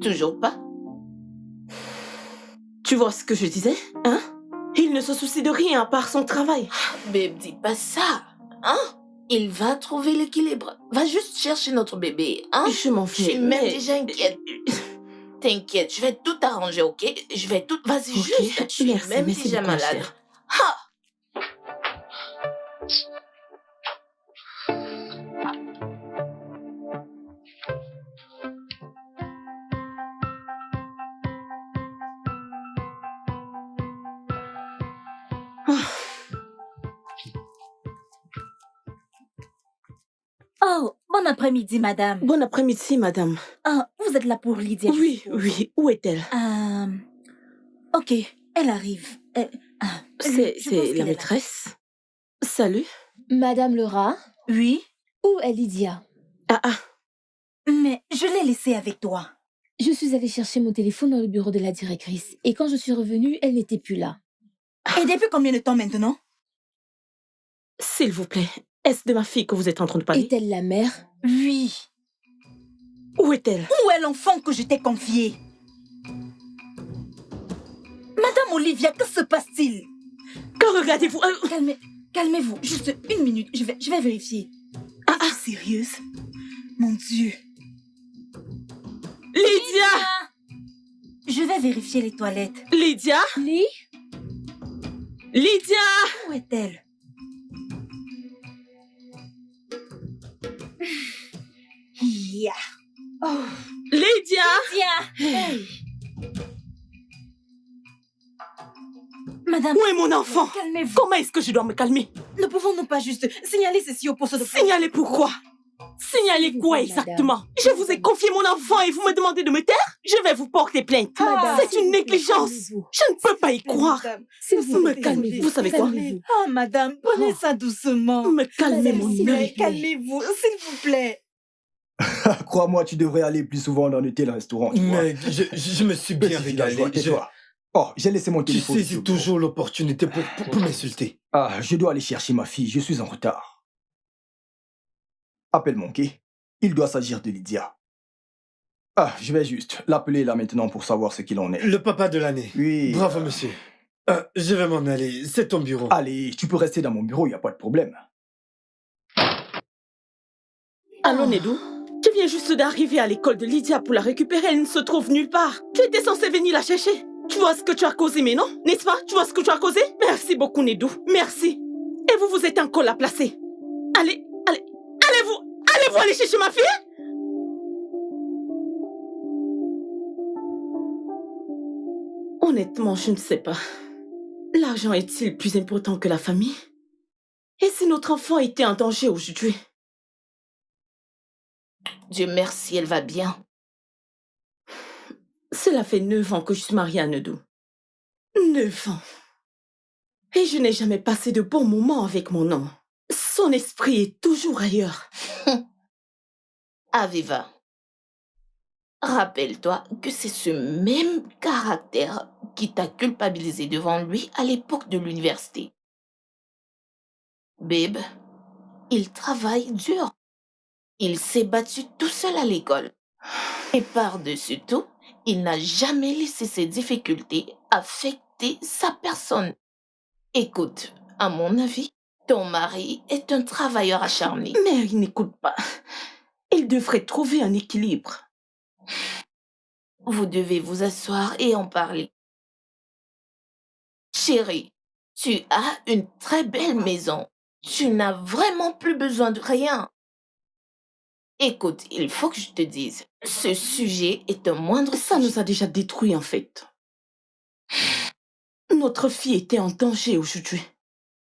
Toujours pas? Tu vois ce que je disais, hein? Il ne se soucie de rien à part son travail. Babe, dis pas ça, hein? Il va trouver l'équilibre. Va juste chercher notre bébé, hein? Je m'en Je suis vais, même mais... déjà inquiète. T'inquiète, je vais tout arranger, ok? Je vais tout... Vas-y, Ok, juste. Je suis merci même déjà beaucoup, ma malade. chère. Ha! Oh, bon après-midi, madame. Bon après-midi, madame. Ah, vous êtes là pour Lydia, je Oui, suppose. oui. Où est-elle? Ok, elle arrive. C'est je pense qu'elle la est là. maîtresse. Salut. Madame Laura, Oui, où est Lydia? Ah, mais je l'ai laissée avec toi. Je suis allée chercher mon téléphone dans le bureau de la directrice et quand je suis revenue, elle n'était plus là. Et depuis combien de temps maintenant? s'il vous plaît. Est-ce de ma fille que vous êtes en train de parler? Est-elle la mère? Oui. Où est-elle? Où est l'enfant que je t'ai confié? Madame Olivia, que se passe-t-il? Que regardez-vous? Calmez-vous, juste une minute, je vais vérifier. Es-tu sérieuse? Mon Dieu. Lydia! Je vais vérifier les toilettes. Lydia? Lee? Lydia! Où est-elle? Yeah. Oh, Lydia! tiens. Hey. Madame, Où est mon enfant? calmez-vous. Comment est-ce que je dois me calmer? Ne pouvons-nous pas juste signaler ceci au poste de police? Signaler pourquoi? Signaler S'il vous quoi plaît, exactement? madame. Je vous ai confié mon enfant et vous me demandez de me taire? Je vais vous porter plainte. Madame, C'est s'il une vous plaît, négligence. calmez-vous. Je ne peux pas y croire. Madame, S'il vous Me plaît, calmez. calmez-vous. Vous savez quoi? Calmez-vous. Ah, madame, prenez Oh. ça doucement. Me calmer Madame, mon s'il vous œil. plaît. Calmez-vous, s'il vous plaît. Crois-moi, tu devrais aller plus souvent dans de tels restaurants. Tu vois. Mais je me suis bien Petit régalé. villageois, tais-toi. Oh, j'ai laissé mon Tu téléphone. saisis sur le bureau. toujours l'opportunité pour m'insulter. Ah, je dois aller chercher ma fille, je suis en retard. Appelle Monkey. Il doit s'agir de Lydia. Ah, je vais juste l'appeler là maintenant pour savoir ce qu'il en est. Le papa de l'année. Oui. Bravo, monsieur. Je vais m'en aller. C'est ton bureau. Allez, tu peux rester dans mon bureau, il n'y a pas de problème. Allô, Nedou? Tu viens juste d'arriver à l'école de Lydia pour la récupérer. Elle ne se trouve nulle part. Tu étais censé venir la chercher. Tu vois ce que tu as causé, mais non? N'est-ce pas? Tu vois ce que tu as causé? Merci beaucoup, Nedou. Merci. Et vous, vous êtes encore là placé. Allez-vous aller chercher ma fille? Honnêtement, je ne sais pas. L'argent est-il plus important que la famille? Et si notre enfant était en danger aujourd'hui? Dieu merci, elle va bien. Cela fait 9 ans que je suis mariée à Nedou. 9 ans. Et je n'ai jamais passé de bons moments avec mon homme. Son esprit est toujours ailleurs. Aviva, rappelle-toi que c'est ce même caractère qui t'a culpabilisé devant lui à l'époque de l'université. Babe, il travaille dur. Il s'est battu tout seul à l'école. Et par-dessus tout, il n'a jamais laissé ses difficultés affecter sa personne. Écoute, à mon avis, ton mari est un travailleur acharné. Mais il n'écoute pas. Il devrait trouver un équilibre. Vous devez vous asseoir et en parler. Chérie, tu as une très belle maison. Tu n'as vraiment plus besoin de rien. Écoute, il faut que je te dise, ce sujet est un moindre Ça nous a déjà détruits en fait. Notre fille était en danger aujourd'hui.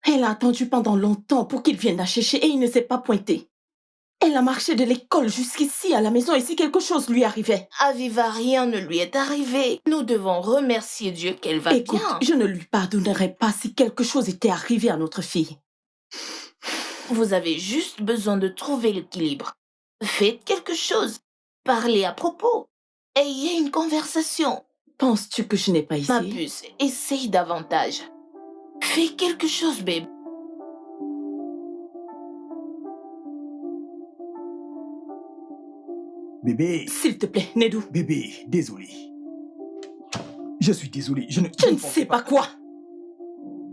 Elle a attendu pendant longtemps pour qu'il vienne la chercher et il ne s'est pas pointé. Elle a marché de l'école jusqu'ici à la maison et si quelque chose lui arrivait. Aviva, rien ne lui est arrivé. Nous devons remercier Dieu qu'elle va Écoute, bien. je ne lui pardonnerai pas si quelque chose était arrivé à notre fille. Vous avez juste besoin de trouver l'équilibre. Faites quelque chose. Parlez à propos. Ayez une conversation. Penses-tu que je n'ai pas Ma essayé? puce, essaye davantage. Fais quelque chose, babe. Bébé, S'il te plaît, Nedou. bébé, désolé. Je suis désolé, je ne... Je ne sais pas quoi.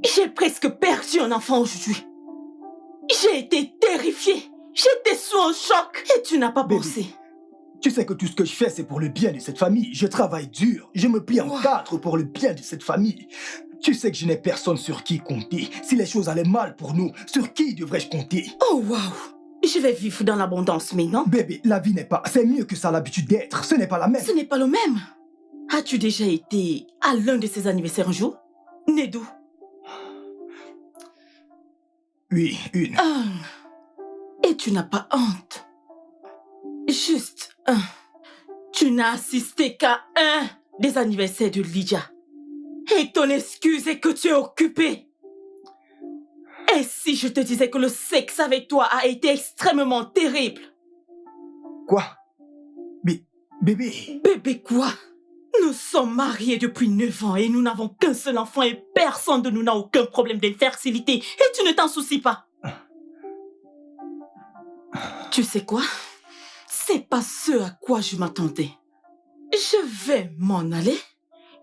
J'ai presque perdu un enfant aujourd'hui. J'ai été terrifiée. J'étais sous un choc. Et tu n'as pas Bébé. pensé. Tu sais que tout ce que je fais, c'est pour le bien de cette famille. Je travaille dur. Je me plie en Wow. quatre pour le bien de cette famille. Tu sais que je n'ai personne sur qui compter. Si les choses allaient mal pour nous, sur qui devrais-je compter? Oh, waouh. Je vais vivre dans l'abondance maintenant. Bébé, la vie n'est pas... C'est mieux que ça a l'habitude d'être. Ce n'est pas la même. Ce n'est pas le même. As-tu déjà été à l'un de ses anniversaires un jour? Nedou. Oui, une. Ah. Et tu n'as pas honte. Juste un. Tu n'as assisté qu'à un des anniversaires de Lydia. Et ton excuse est que tu es occupé. Et si je te disais que le sexe avec toi a été extrêmement terrible? Quoi? Mais, bébé... Bébé quoi? Nous sommes mariés depuis 9 ans et nous n'avons qu'un seul enfant et personne de nous n'a aucun problème d'infertilité. Et tu ne t'en soucies pas. Tu sais quoi? C'est pas ce à quoi je m'attendais. Je vais m'en aller.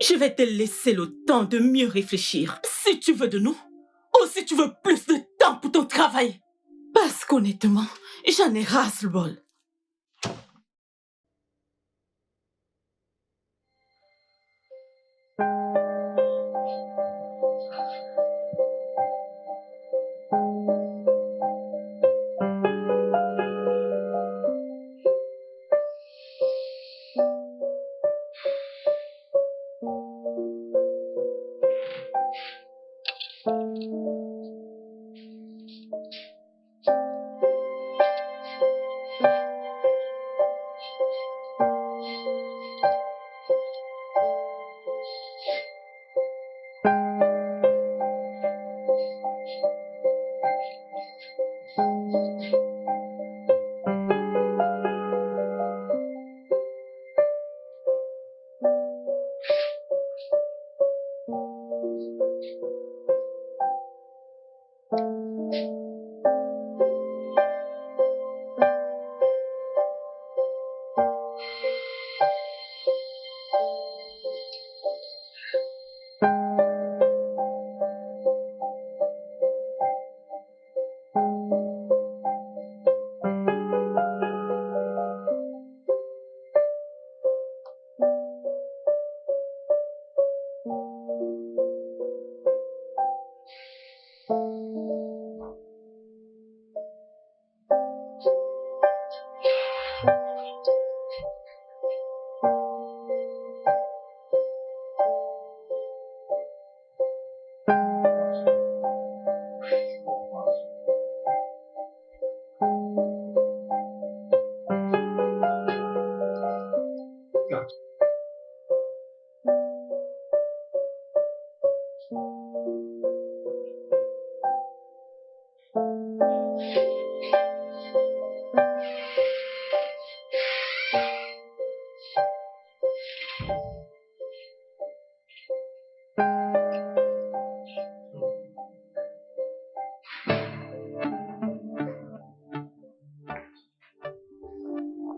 Je vais te laisser le temps de mieux réfléchir. Si tu veux de nous, ou si tu veux plus de temps pour ton travail. Parce qu'honnêtement, j'en ai ras-le-bol.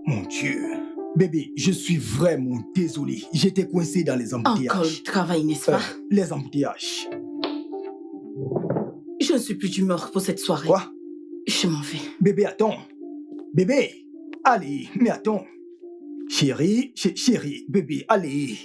Mon Dieu. Bébé, je suis vraiment désolé. J'étais coincé dans les Encore embouteillages. le travail, n'est-ce pas? Les embouteillages. Je ne suis plus d'humeur pour cette soirée. Quoi? Je m'en vais. Bébé, attends. Bébé, allez, mais attends. Chérie, chérie, bébé, allez.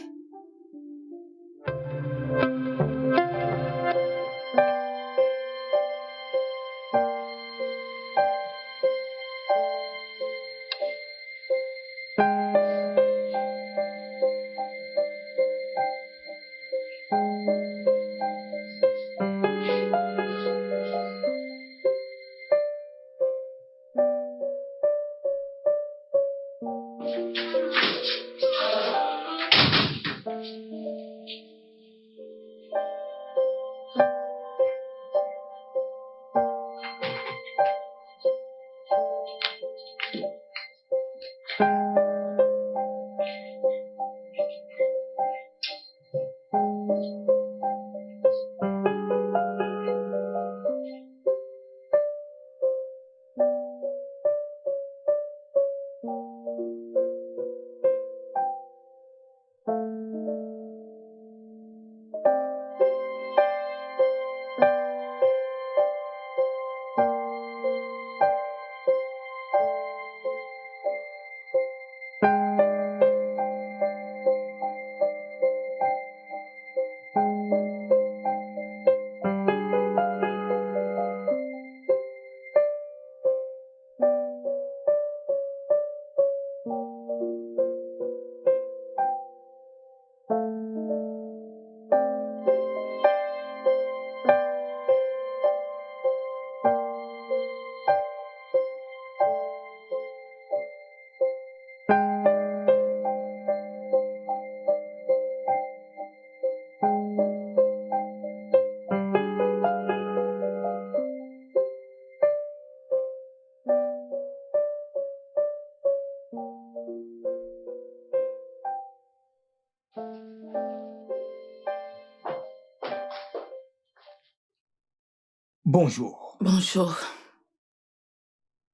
Bonjour. Bonjour.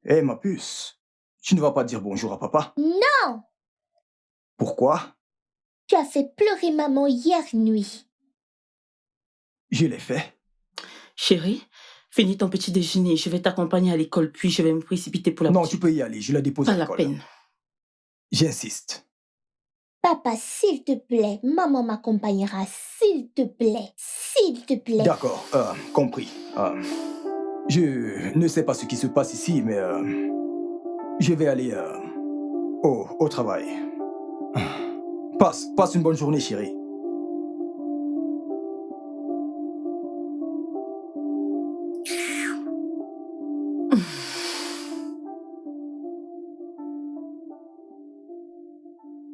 Hé, ma puce, tu ne vas pas dire bonjour à papa? Non, Pourquoi? tu as fait pleurer maman hier nuit. Je l'ai fait. Chérie, finis ton petit déjeuner. Je vais t'accompagner à l'école, puis je vais me précipiter pour la Non, petite. tu peux y aller, je la dépose Pas à la l'école. peine. J'insiste. Papa, s'il te plaît, maman m'accompagnera, s'il te plaît, s'il te plaît. D'accord, compris. Je ne sais pas ce qui se passe ici, mais je vais aller au travail. Passe une bonne journée, chérie.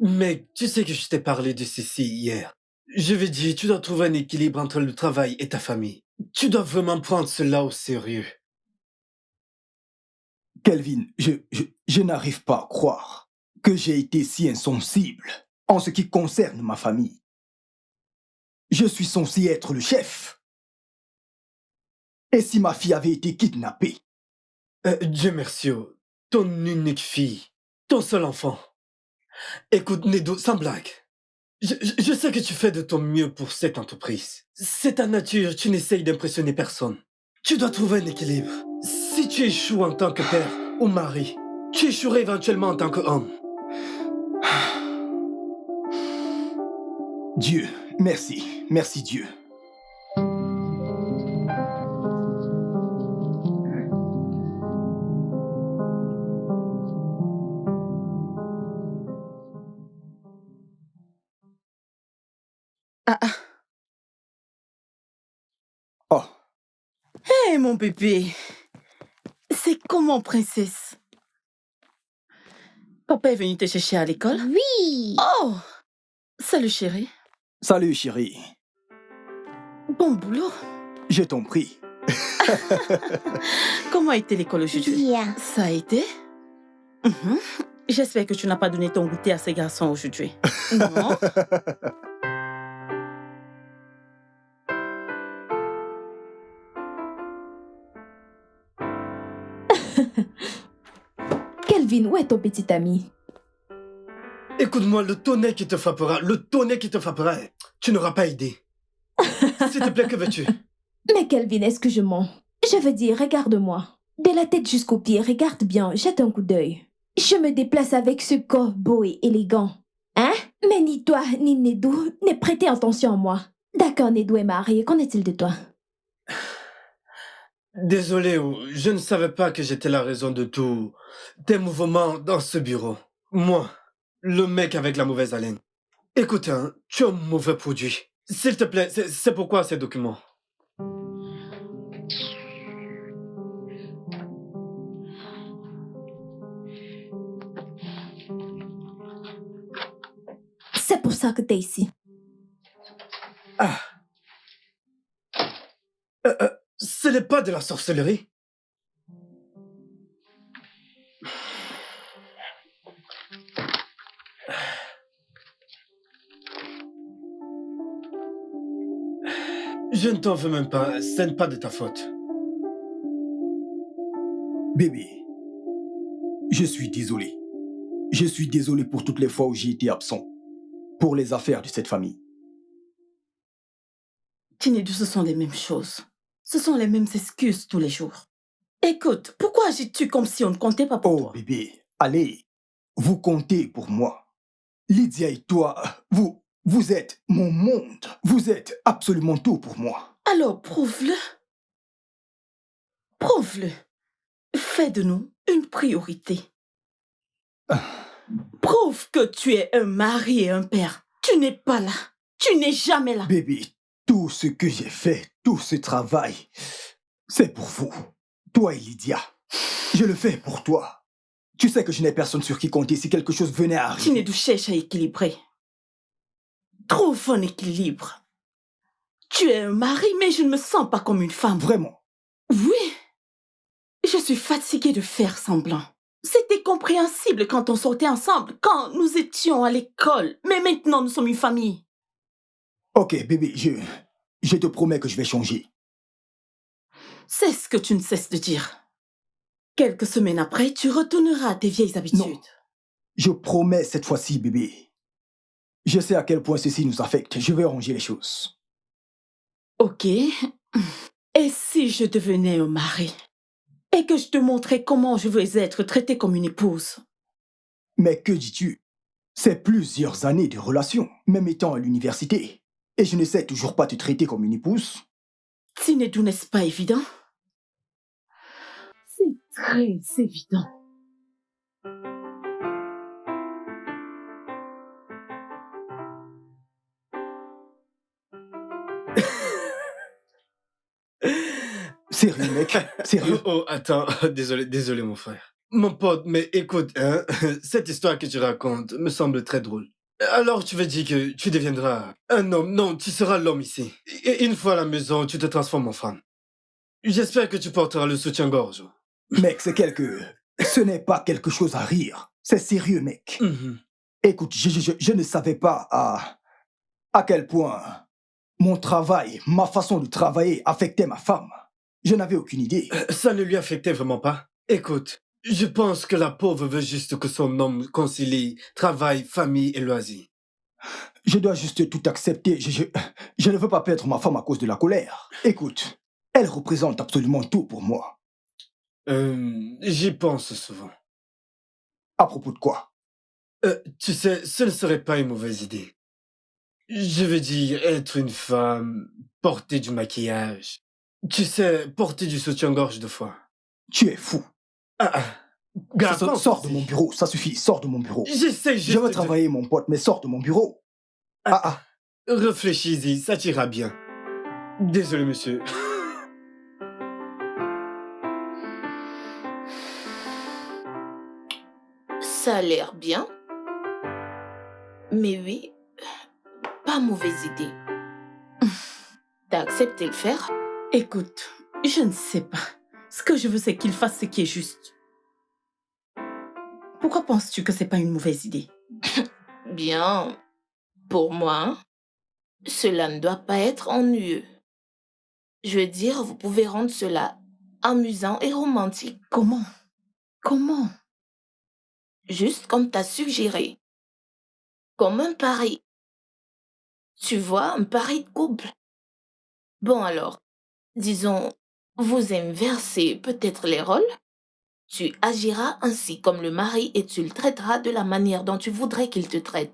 Mec, tu sais que je t'ai parlé de ceci hier. Je vais dire, tu dois trouver un équilibre entre le travail et ta famille. Tu dois vraiment prendre cela au sérieux. Kelvin, je n'arrive pas à croire que j'ai été si insensible en ce qui concerne ma famille. Je suis censé être le chef. Et si ma fille avait été kidnappée? Dieu merci, ton unique fille, ton seul enfant. Écoute, Nedo, sans blague. Je sais que tu fais de ton mieux pour cette entreprise. C'est ta nature, tu n'essayes d'impressionner personne. Tu dois trouver un équilibre. Si tu échoues en tant que père ou mari, tu échouerais éventuellement en tant qu'homme. Dieu, merci, merci Dieu. Ah, ah. Oh, Hé, mon bébé. C'est comment, princesse? Papa est venu te chercher à l'école? Oui. Oh! Salut, chérie. salut chérie. Bon boulot. Je t'en prie. Comment a été l'école aujourd'hui? Bien. Ça a été? Mhm. J'espère que tu n'as pas donné ton goûter à ces garçons aujourd'hui. Non? Kelvin, où est ton petit ami? Écoute-moi, le tonnerre qui te frappera, tu n'auras pas idée. S'il te plaît, que veux-tu? Mais Kelvin, est-ce que je mens? Je veux dire, regarde-moi. De la tête jusqu'aux pieds, regarde bien, jette un coup d'œil. Je me déplace avec ce corps beau et élégant. Hein? Mais ni toi, ni Nedou ne prêtez attention à moi. D'accord, Nedou est marié, qu'en est-il de toi? Désolé, je ne savais pas que j'étais la raison de tous tes mouvements dans ce bureau. Moi, le mec avec la mauvaise haleine. Écoute, hein, tu es un mauvais produit. S'il te plaît, c'est pourquoi ces documents? C'est pour ça que t'es ici. Ah. Ce n'est pas de la sorcellerie. Je ne t'en veux même pas, ce n'est pas de ta faute. Bébé, je suis désolé. Je suis désolé pour toutes les fois où j'ai été absent. Pour les affaires de cette famille. Tinedou, ce sont les mêmes choses. Ce sont les mêmes excuses tous les jours. Écoute, pourquoi agis-tu comme si on ne comptait pas pour Oh toi? bébé, allez, vous comptez pour moi. Lydia et toi, vous êtes mon monde. Vous êtes absolument tout pour moi. Alors prouve-le. Prouve-le. Fais de nous une priorité. Prouve que tu es un mari et un père. Tu n'es pas là. Tu n'es jamais là. Bébé, tout ce que j'ai fait, tout ce travail, c'est pour vous. Toi et Lydia. Je le fais pour toi. Tu sais que je n'ai personne sur qui compter si quelque chose venait à arriver. Tinedou cherche à équilibrer. Trouve un équilibre. Tu es un mari, mais je ne me sens pas comme une femme. Vraiment. Oui. Je suis fatiguée de faire semblant. C'était compréhensible quand on sortait ensemble, quand nous étions à l'école. Mais maintenant, nous sommes une famille. Ok, bébé, je te promets que je vais changer. C'est ce que tu ne cesses de dire. Quelques semaines après, tu retourneras à tes vieilles habitudes. Non. Je promets cette fois-ci, bébé. Je sais à quel point ceci nous affecte. Je vais arranger les choses. Ok. Et si je devenais un mari et que je te montrais comment je veux être traitée comme une épouse? Mais que dis-tu? C'est plusieurs années de relation, même étant à l'université. Et je ne sais toujours pas te traiter comme une épouse. Tinedou, n'est-ce pas évident? C'est très évident. Sérieux, mec? Sérieux? Oh, attends, désolé mon frère. Mon pote, mais écoute, hein, cette histoire que tu racontes me semble très drôle. Alors tu veux dire que tu deviendras un homme? Non, tu seras l'homme ici. Et une fois à la maison, tu te transformes en femme. J'espère que tu porteras le soutien-gorge. Mec, ce n'est pas quelque chose à rire. C'est sérieux, mec. Mhm. Écoute, je ne savais pas à quel point mon travail, ma façon de travailler affectait ma femme. Je n'avais aucune idée. Ça ne lui affectait vraiment pas. Écoute, je pense que la pauvre veut juste que son homme concilie travail, famille et loisirs. Je dois juste tout accepter. Je ne veux pas perdre ma femme à cause de la colère. Écoute, elle représente absolument tout pour moi. J'y pense souvent. À propos de quoi? Tu sais, ce ne serait pas une mauvaise idée. Je veux dire, être une femme, porter du maquillage. Tu sais, porter du soutien-gorge de fois. Tu es fou. Ah, gars, pense Sors de aussi. mon bureau, ça suffit, sors de mon bureau. J'essaie juste Je veux de- travailler, mon pote, mais sors de mon bureau. Réfléchis-y, ça t'ira bien. Désolé, monsieur. Ça a l'air bien. Mais oui, pas mauvaise idée. T'as accepté le faire? Écoute, je ne sais pas. Ce que je veux, c'est qu'il fasse ce qui est juste. Pourquoi penses-tu que c'est pas une mauvaise idée? Bien, pour moi, cela ne doit pas être ennuyeux. Je veux dire, vous pouvez rendre cela amusant et romantique, Comment? Comment? juste comme t'as suggéré. Comme un pari. Tu vois, un pari de couple. Bon alors, disons, vous inversez peut-être les rôles. Tu agiras ainsi comme le mari et tu le traiteras de la manière dont tu voudrais qu'il te traite.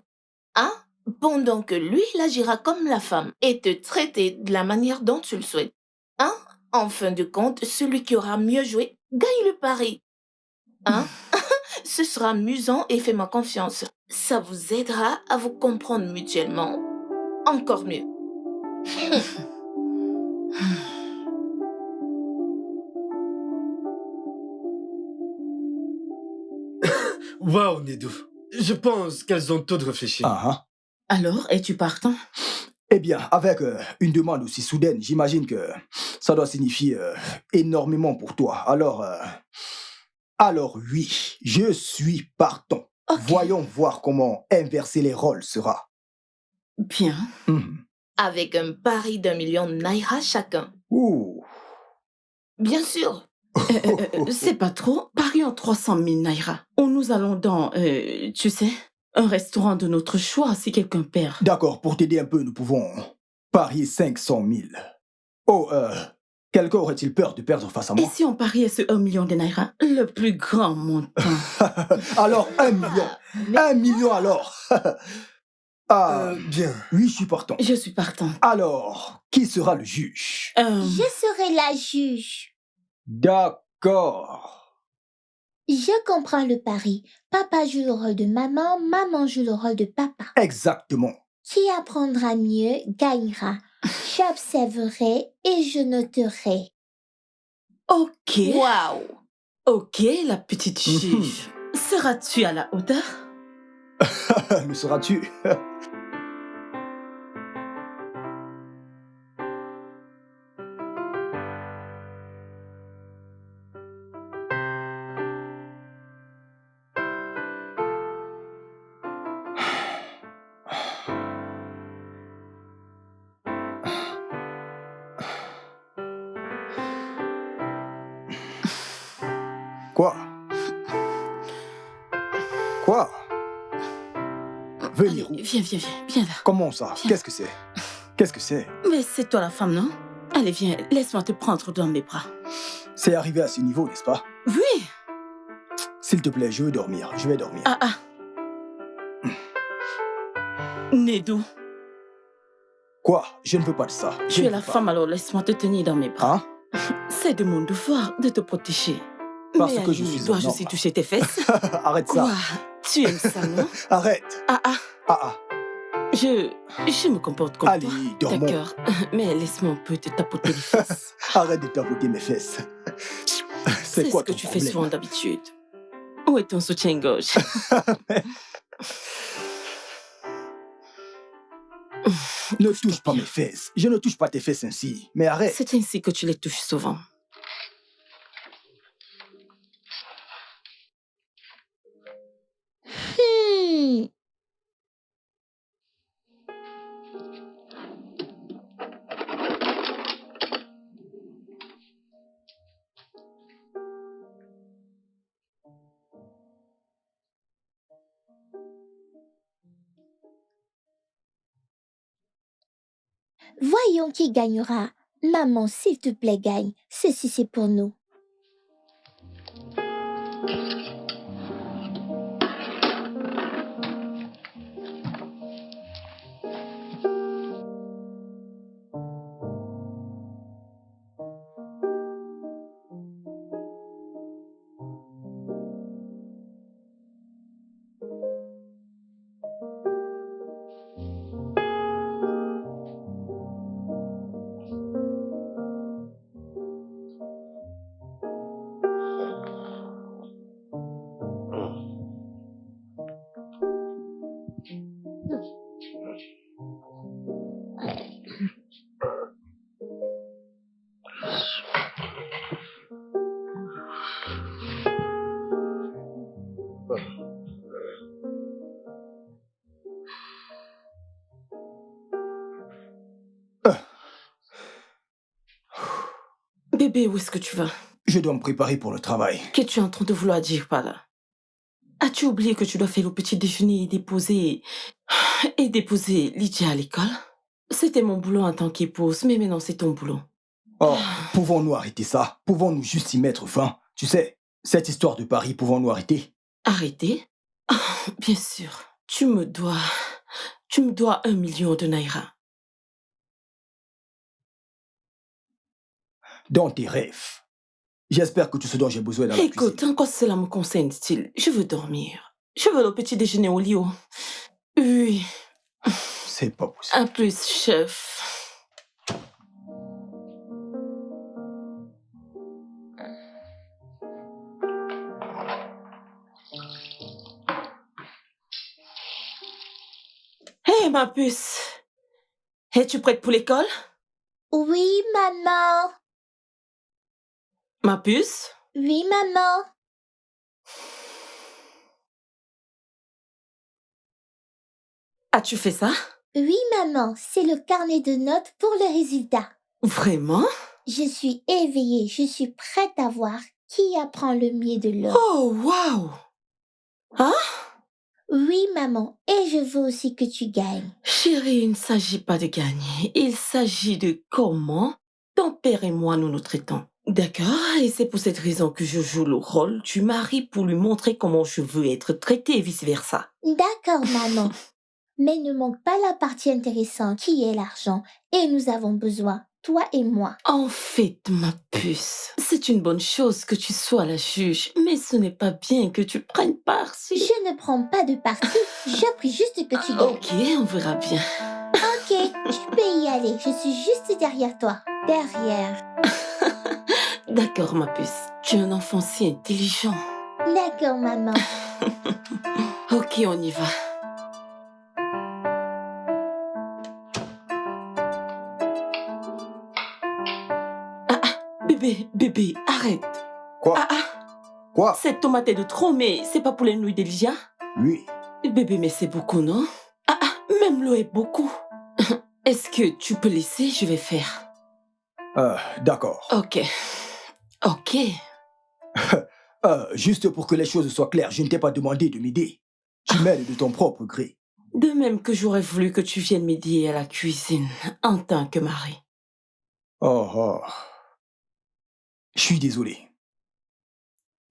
Hein? Pendant que lui, il agira comme la femme et te traiter de la manière dont tu le souhaites. Hein? En fin de compte, celui qui aura mieux joué gagne le pari. Hein? Ce sera amusant et fais-moi confiance. Ça vous aidera à vous comprendre mutuellement. Encore mieux. Waouh, Nedou. Je pense qu'elles ont toutes réfléchi. Alors, es-tu partant? Eh bien, avec une demande aussi soudaine, j'imagine que ça doit signifier énormément pour toi. Alors oui, je suis partant. Ok. Voyons voir comment inverser les rôles sera. Bien. Avec un pari d'1 million de naira chacun. Ouh. Bien sûr. C'est pas trop. Parions 300 000 naira. Ou nous allons dans, tu sais, un restaurant de notre choix si quelqu'un perd. D'accord, pour t'aider un peu, nous pouvons parier 500 000. Oh, quelqu'un aurait-il peur de perdre face à Et moi? si on pariait ce 1 million de naira, le plus grand montant? Alors, 1 million. 1 million alors. Bien. Oui, je suis partant. Je suis partante. Alors, qui sera le juge? Je serai la juge. D'accord. Je comprends le pari. Papa joue le rôle de maman, maman joue le rôle de papa. Exactement. Qui apprendra mieux gagnera. J'observerai et je noterai. Ok. Waouh. Ok, la petite juge. Seras-tu à la hauteur? Le seras-tu? Quoi? Venir où? Allez, viens là. Comment ça? Viens. Qu'est-ce que c'est? Qu'est-ce que c'est? Mais c'est toi la femme, non? Allez, viens, laisse-moi te prendre dans mes bras. C'est arrivé à ce niveau, n'est-ce pas? Oui. S'il te plaît, je veux dormir. Je vais dormir. Nedou, Quoi? Je ne veux pas de ça. Je tu ne es la veux pas. femme, alors laisse-moi te tenir dans mes bras. Hein? C'est de mon devoir de te protéger. Parce Mais que je allez, suis un dois-je homme. aussi toucher tes fesses? Arrête ça. Quoi? Tu aimes ça, non? Arrête. Ah. Je me comporte comme Allez, toi. dormons. D'accord, mais laisse-moi un peu te tapoter les fesses. Arrête de tapoter mes fesses. C'est quoi ce que ton tu fais problème? souvent d'habitude. Où est ton soutien-gorge? Ne touche pas mes fesses. Je ne touche pas tes fesses ainsi. Mais arrête. C'est ainsi que tu les touches souvent. Hmm. Voyons qui gagnera. Maman, s'il te plaît, gagne. Ceci, c'est pour nous. Bébé, où est-ce que tu vas? Je dois me préparer pour le travail. Qu'es-tu en train de vouloir dire par là? As-tu oublié que tu dois faire le petit déjeuner et déposer Lydia à l'école? C'était mon boulot en tant qu'épouse, mais maintenant c'est ton boulot. Oh, pouvons-nous arrêter ça? Pouvons-nous juste y mettre fin? Tu sais, cette histoire de Paris, pouvons-nous arrêter? Arrêter? Bien sûr. Tu me dois 1 million de naira. Dans tes rêves. J'espère que tout ce dont j'ai besoin est dans la Écoute, cuisine. en quoi cela me concerne-t-il? Je veux dormir. Je veux le petit déjeuner au lit. Oui. C'est pas possible. À plus, chef. Hé, ma puce. Es-tu prête pour l'école? Oui, maman. Ma puce? Oui, maman. As-tu fait ça? Oui, maman. C'est le carnet de notes pour le résultat. Vraiment? Je suis éveillée. Je suis prête à voir qui apprend le mieux de l'or. Oh, waouh! Hein? Oui, maman. Et je veux aussi que tu gagnes. Chérie, il ne s'agit pas de gagner. Il s'agit de comment ton père et moi nous nous traitons. D'accord? Et c'est pour cette raison que je joue le rôle du mari pour lui montrer comment je veux être traitée et vice-versa. D'accord, maman. Mais ne manque pas la partie intéressante qui est l'argent. Et nous avons besoin, toi et moi. En fait, ma puce, c'est une bonne chose que tu sois la juge, mais ce n'est pas bien que tu prennes parti. Je ne prends pas de parti. Je prie juste que tu gagnes. Ok, on verra bien. Ok, je peux y aller. Je suis juste derrière toi. Derrière. D'accord, ma puce. Tu es un enfant si intelligent. D'accord, maman. Ok, on y va. Bébé, arrête. Quoi? Quoi? Cette tomate est de trop, mais c'est pas pour les nouilles d'Elijah? Oui. Bébé, mais c'est beaucoup, non? Même l'eau est beaucoup. Est-ce que tu peux laisser? Je vais faire. D'accord. Ok. Juste pour que les choses soient claires, je ne t'ai pas demandé de m'aider. Tu m'aides de ton propre gré. De même que j'aurais voulu que tu viennes m'aider à la cuisine en tant que mari. Oh, oh. Je suis désolé.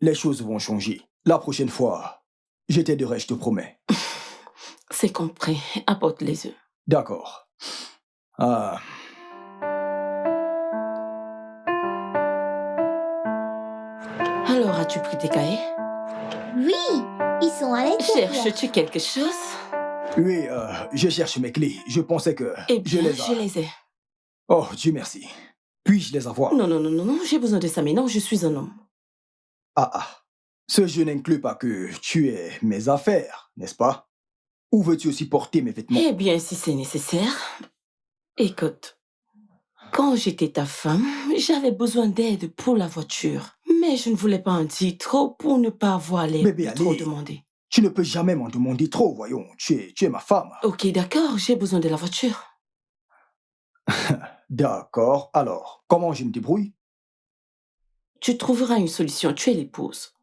Les choses vont changer. La prochaine fois, je t'aiderai, je te promets. C'est compris. Apporte les œufs. D'accord. Ah. Alors, as-tu pris tes cahiers? Oui, ils sont à l'intérieur. Cherches-tu quelque chose? Oui, je cherche mes clés. Je pensais que Eh bien, je je les ai. Oh, Dieu merci. Puis-je les avoir? Non, j'ai besoin de ça, mais non, je suis un homme. Ah. Ce jeu n'inclut pas que tu aies mes affaires, n'est-ce pas? Ou veux-tu aussi porter mes vêtements? Eh bien, si c'est nécessaire. Écoute, quand j'étais ta femme, j'avais besoin d'aide pour la voiture. Mais je ne voulais pas en dire trop pour ne pas avoir l'air Bébé, de trop allez. demander. Tu ne peux jamais m'en demander trop, voyons. Tu es ma femme. Ok, d'accord, j'ai besoin de la voiture. D'accord. Alors, comment je me débrouille? Tu trouveras une solution, tu es l'épouse.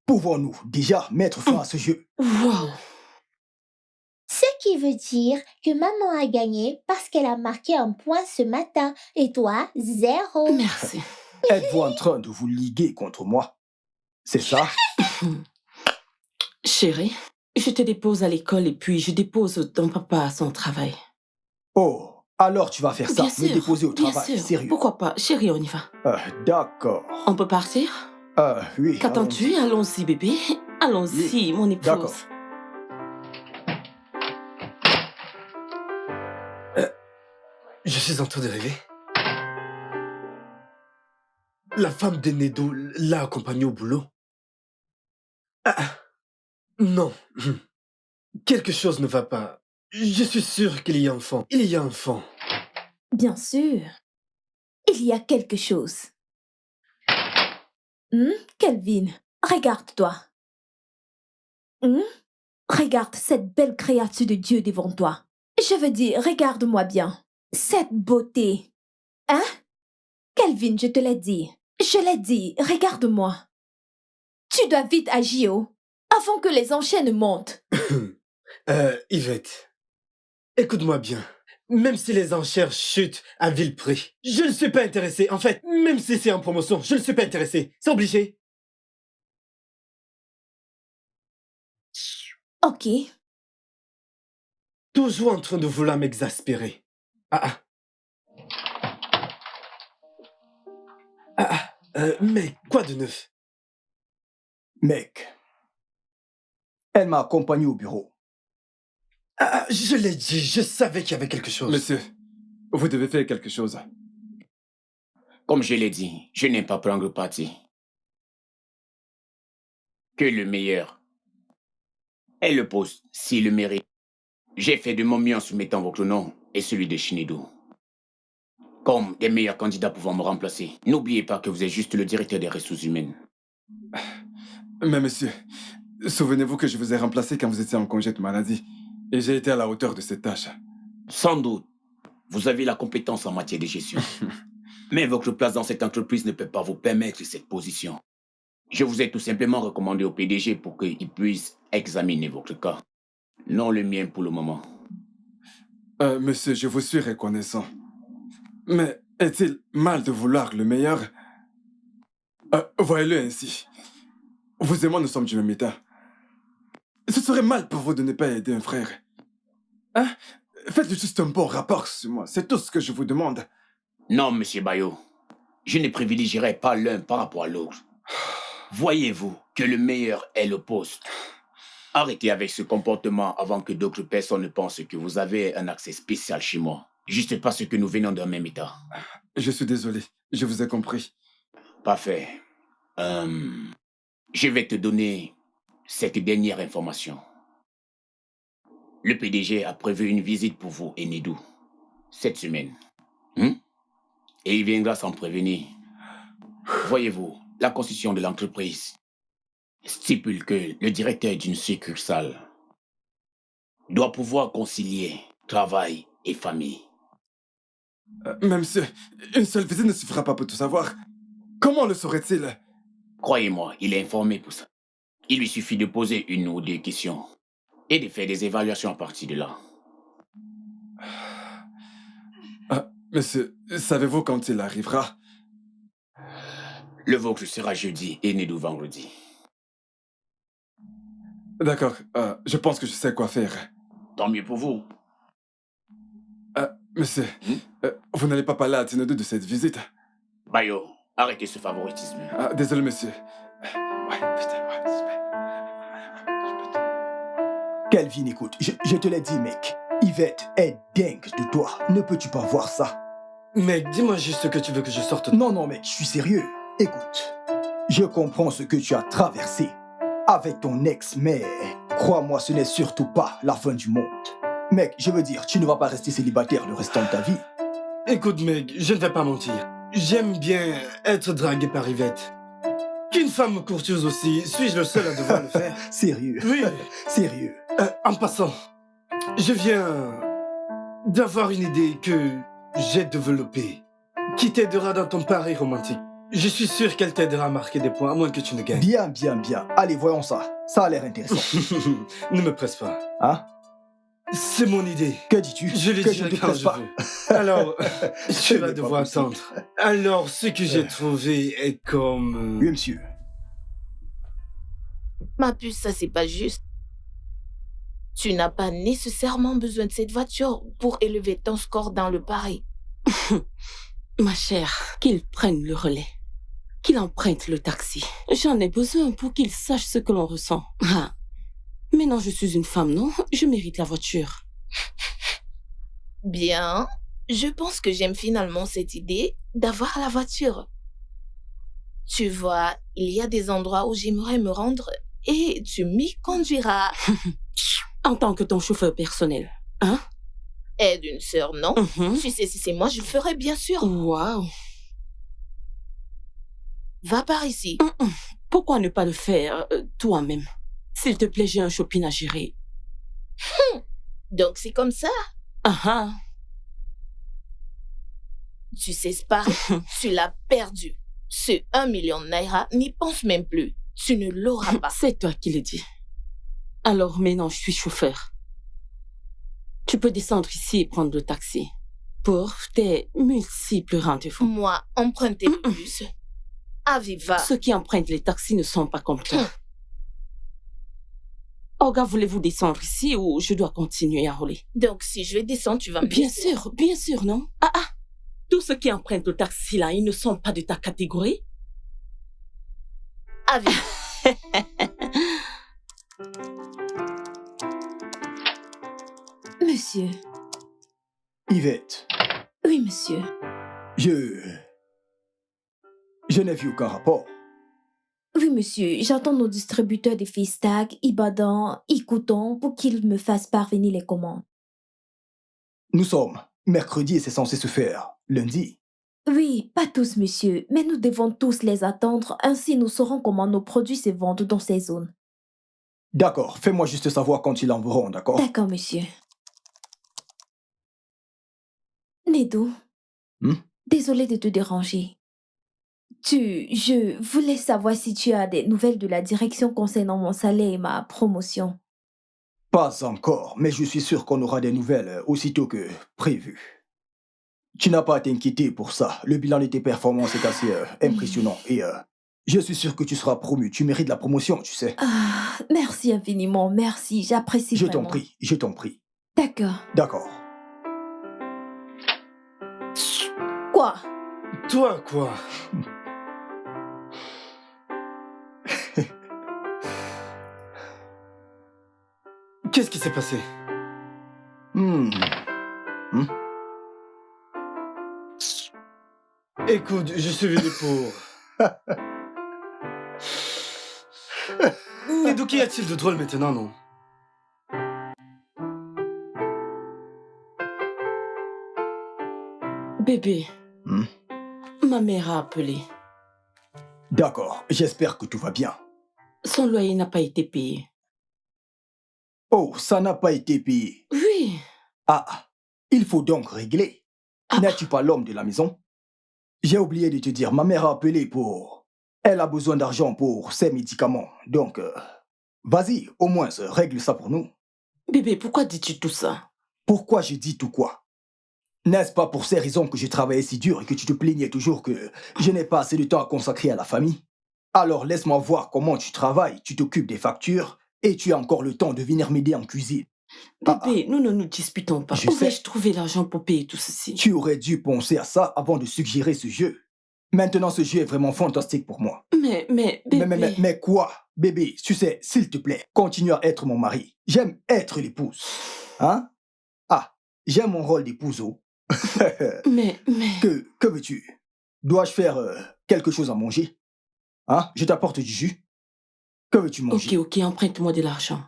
Pouvons-nous déjà mettre fin à ce jeu? Wow. Ce qui veut dire que maman a gagné parce qu'elle a marqué un point ce matin et toi, 0. Merci. Êtes-vous en train de vous liguer contre moi? C'est ça? Chérie, je te dépose à l'école et puis je dépose ton papa à son travail. Oh, alors tu vas faire ça, Bien me sûr, déposer au bien travail, sûr. sérieux. Pourquoi pas? Chérie, on y va. D'accord. On peut partir? Oui. Qu'attends-tu? Allons-y, bébé. Allons-y, mon épouse. D'accord. Je suis en train de rêver. La femme de Nedo l'a accompagné au boulot. Non. Quelque chose ne va pas. Je suis sûr qu'il y a un fond. Il y a un fond. Bien sûr. Il y a quelque chose. Kelvin, regarde-toi. Regarde cette belle créature de Dieu devant toi. Je veux dire, regarde-moi bien. Cette beauté. Hein? Kelvin, je te l'ai dit. Je l'ai dit, regarde-moi. Tu dois vite agir, avant que les enchaînes montent. Yvette, écoute-moi bien. Même si les enchères chutent à vil prix, je ne suis pas intéressé. En fait, même si c'est en promotion, je ne suis pas intéressé. C'est obligé. Ok. Toujours en train de vouloir m'exaspérer. Mais quoi de neuf? Mec, elle m'a accompagné au bureau. Je l'ai dit, je savais qu'il y avait quelque chose. Monsieur, vous devez faire quelque chose. Comme je l'ai dit, je n'aime pas prendre parti. Que le meilleur est le poste, s'il le mérite. J'ai fait de mon mieux en soumettant votre nom et celui de Shinedo comme des meilleurs candidats pouvant me remplacer. N'oubliez pas que vous êtes juste le directeur des ressources humaines. Mais monsieur, souvenez-vous que je vous ai remplacé quand vous étiez en congé de maladie. Et j'ai été à la hauteur de cette tâche. Sans doute, vous avez la compétence en matière de gestion. Mais votre place dans cette entreprise ne peut pas vous permettre cette position. Je vous ai tout simplement recommandé au PDG pour qu'il puisse examiner votre cas. Non le mien pour le moment. Monsieur, je vous suis reconnaissant. Mais est-il mal de vouloir le meilleur? Voyez-le ainsi. Vous et moi, nous sommes du même état. Ce serait mal pour vous de ne pas aider un frère. Hein? Faites juste un bon rapport sur moi. C'est tout ce que je vous demande. Non, monsieur Bayo. Je ne privilégierai pas l'un par rapport à l'autre. Voyez-vous que le meilleur est le poste. Arrêtez avec ce comportement avant que d'autres personnes ne pensent que vous avez un accès spécial chez moi. Juste parce que nous venons d'un même état. Je suis désolé. Je vous ai compris. Parfait. Je vais te donner cette dernière information. Le PDG a prévu une visite pour vous et Nedou cette semaine. Et il viendra sans prévenir. Voyez-vous, la constitution de l'entreprise stipule que le directeur d'une succursale doit pouvoir concilier travail et famille. Mais monsieur, une seule visite ne suffira pas pour tout savoir. Comment le saurait-il? Croyez-moi, il est informé pour ça. Il lui suffit de poser une ou deux questions et de faire des évaluations à partir de là. Monsieur, savez-vous quand il arrivera? Le vôtre sera jeudi et Nedou vendredi. D'accord, je pense que je sais quoi faire. Tant mieux pour vous. Monsieur, vous n'allez pas parler à Tinedo de cette visite? Bayo, arrêtez ce favoritisme. Désolé, monsieur. Kelvin, écoute, je te l'ai dit, mec. Yvette est dingue de toi. Ne peux-tu pas voir ça? Mec, dis-moi juste ce que tu veux que je sorte. Non, mec, je suis sérieux. Écoute, je comprends ce que tu as traversé avec ton ex, mais crois-moi, ce n'est surtout pas la fin du monde. Mec, je veux dire, tu ne vas pas rester célibataire le restant de ta vie. Écoute, mec, je ne vais pas mentir. J'aime bien être dragué par Yvette. Qu'une femme courtieuse aussi, suis-je le seul à devoir le faire? Sérieux? Oui. Sérieux? En passant, je viens d'avoir une idée que j'ai développée qui t'aidera dans ton pari romantique. Je suis sûr qu'elle t'aidera à marquer des points, à moins que tu ne gagnes. Bien. Allez, voyons ça. Ça a l'air intéressant. Ne me presse pas. Hein? C'est mon idée. Que dis-tu? Je le Que dirai je ne te quand presse je pas. veux. Alors, tu vas n'est pas devoir possible. attendre. Alors, ce que j'ai trouvé est comme... Oui, monsieur. Ma puce, ça c'est pas juste. Tu n'as pas nécessairement besoin de cette voiture pour élever ton score dans le pari. Ma chère, qu'il prenne le relais. Qu'il emprunte le taxi. J'en ai besoin pour qu'il sache ce que l'on ressent. Ah. Mais non, je suis une femme, non? Je mérite la voiture. Bien, je pense que j'aime finalement cette idée d'avoir la voiture. Tu vois, il y a des endroits où j'aimerais me rendre et tu m'y conduiras. En tant que ton chauffeur personnel, hein? Aide une sœur, non? Tu sais, si c'est moi, je le ferai bien sûr. Waouh! Va par ici. Pourquoi ne pas le faire toi-même? S'il te plaît, j'ai un shopping à gérer. Donc c'est comme ça. Ah. Tu sais, Spary, tu l'as perdu. Ce 1 million de naira, n'y pense même plus. Tu ne l'auras pas. C'est toi qui le dis. Alors maintenant, je suis chauffeur. Tu peux descendre ici et prendre le taxi pour tes multiples rendez-vous. Moi, emprunter le bus. Aviva. Ceux qui empruntent les taxis ne sont pas comme toi. Olga, voulez-vous descendre ici ou je dois continuer à rouler? Donc, si je vais descendre, tu vas me Bien laisser. sûr, non? Tous ceux qui empruntent le taxi là, ils ne sont pas de ta catégorie? Aviva. Monsieur. Yvette, Oui, monsieur. je n'ai vu aucun rapport. Oui, monsieur. J'attends nos distributeurs de Fistag, Ibadan, Icouton pour qu'ils me fassent parvenir les commandes. Nous sommes mercredi et c'est censé se faire lundi. Oui, pas tous, monsieur, mais nous devons tous les attendre, ainsi nous saurons comment nos produits se vendent dans ces zones. D'accord, fais-moi juste savoir quand ils enverront, d'accord? D'accord, monsieur. Nedou, désolé de te déranger. Je voulais savoir si tu as des nouvelles de la direction concernant mon salaire et ma promotion. Pas encore, mais je suis sûr qu'on aura des nouvelles aussitôt que prévu. Tu n'as pas à t'inquiéter pour ça. Le bilan de tes performances est assez impressionnant et je suis sûr que tu seras promu. Tu mérites la promotion, tu sais. Ah, merci infiniment, merci, j'apprécie Je vraiment. je t'en prie. D'accord. D'accord. Quoi? Toi, quoi? Qu'est-ce qui s'est passé? Écoute, je suis venu pour... Mais d'où qu'y a-t-il de drôle maintenant, non? Bébé, ma mère a appelé. D'accord, j'espère que tout va bien. Son loyer n'a pas été payé. Oh, ça n'a pas été payé. Oui. Ah, il faut donc régler. N'es-tu pas l'homme de la maison? J'ai oublié de te dire, ma mère a appelé pour... Elle a besoin d'argent pour ses médicaments, donc Vas-y, au moins, règle ça pour nous. Bébé, pourquoi dis-tu tout ça? Pourquoi je dis tout quoi? N'est-ce pas pour ces raisons que je travaillais si dur et que tu te plaignais toujours que je n'ai pas assez de temps à consacrer à la famille? Alors laisse-moi voir comment tu travailles, tu t'occupes des factures et tu as encore le temps de venir m'aider en cuisine. Bébé, nous ne nous disputons pas. Je Où sais. vais-je trouver l'argent pour payer tout ceci? Tu aurais dû penser à ça avant de suggérer ce jeu. Maintenant, ce jeu est vraiment fantastique pour moi. Mais, bébé... Mais quoi? Bébé, tu sais, s'il te plaît, continue à être mon mari. J'aime être l'épouse. Hein? Ah, j'aime mon rôle d'épouse. Mais... Que veux-tu? Dois-je faire quelque chose à manger? Hein? Je t'apporte du jus. Que veux-tu manger? Ok, emprunte-moi de l'argent.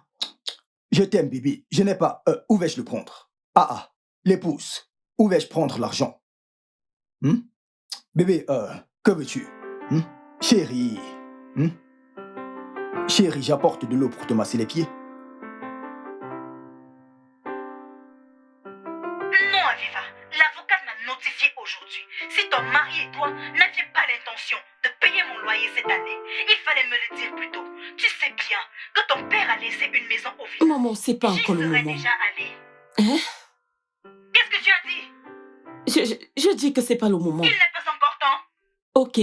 Je t'aime, bébé. Je n'ai pas... où vais-je le prendre? L'épouse. Où vais-je prendre l'argent? Bébé, que veux-tu? Chérie. Chérie, j'apporte de l'eau pour te masser les pieds. Non, Aviva. L'avocate m'a notifié aujourd'hui. Si ton mari et toi n'aviez pas l'intention de payer mon loyer cette année, il fallait me le dire plus tôt. Tu sais bien que ton père a laissé une maison au village. Maman, c'est pas encore le J'y serais moment. déjà allée. Hein? Qu'est-ce que tu as dit? Je dis que c'est pas le moment. Il n'est pas encore temps. Ok.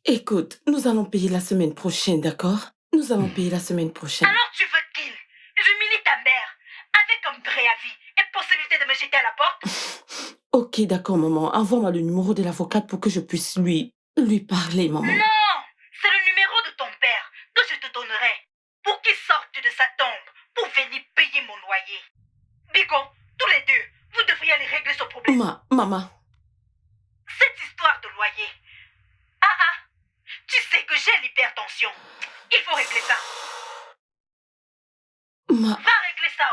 Écoute, nous allons payer la semaine prochaine, d'accord? Nous allons payer la semaine prochaine. Alors tu veux qu'il j'humilie ta mère avec un préavis et possibilité de me jeter à la porte? Ok, d'accord, maman. Envoie-moi le numéro de l'avocate pour que je puisse lui parler, maman. Non, c'est le numéro de ton père que je te donnerai pour qu'il sorte de sa tombe pour venir payer mon loyer. Biko, tous les deux, vous devriez aller régler ce problème. Maman. Cette histoire de loyer. Tu sais que j'ai l'hypertension. Il faut régler ça. Va régler ça.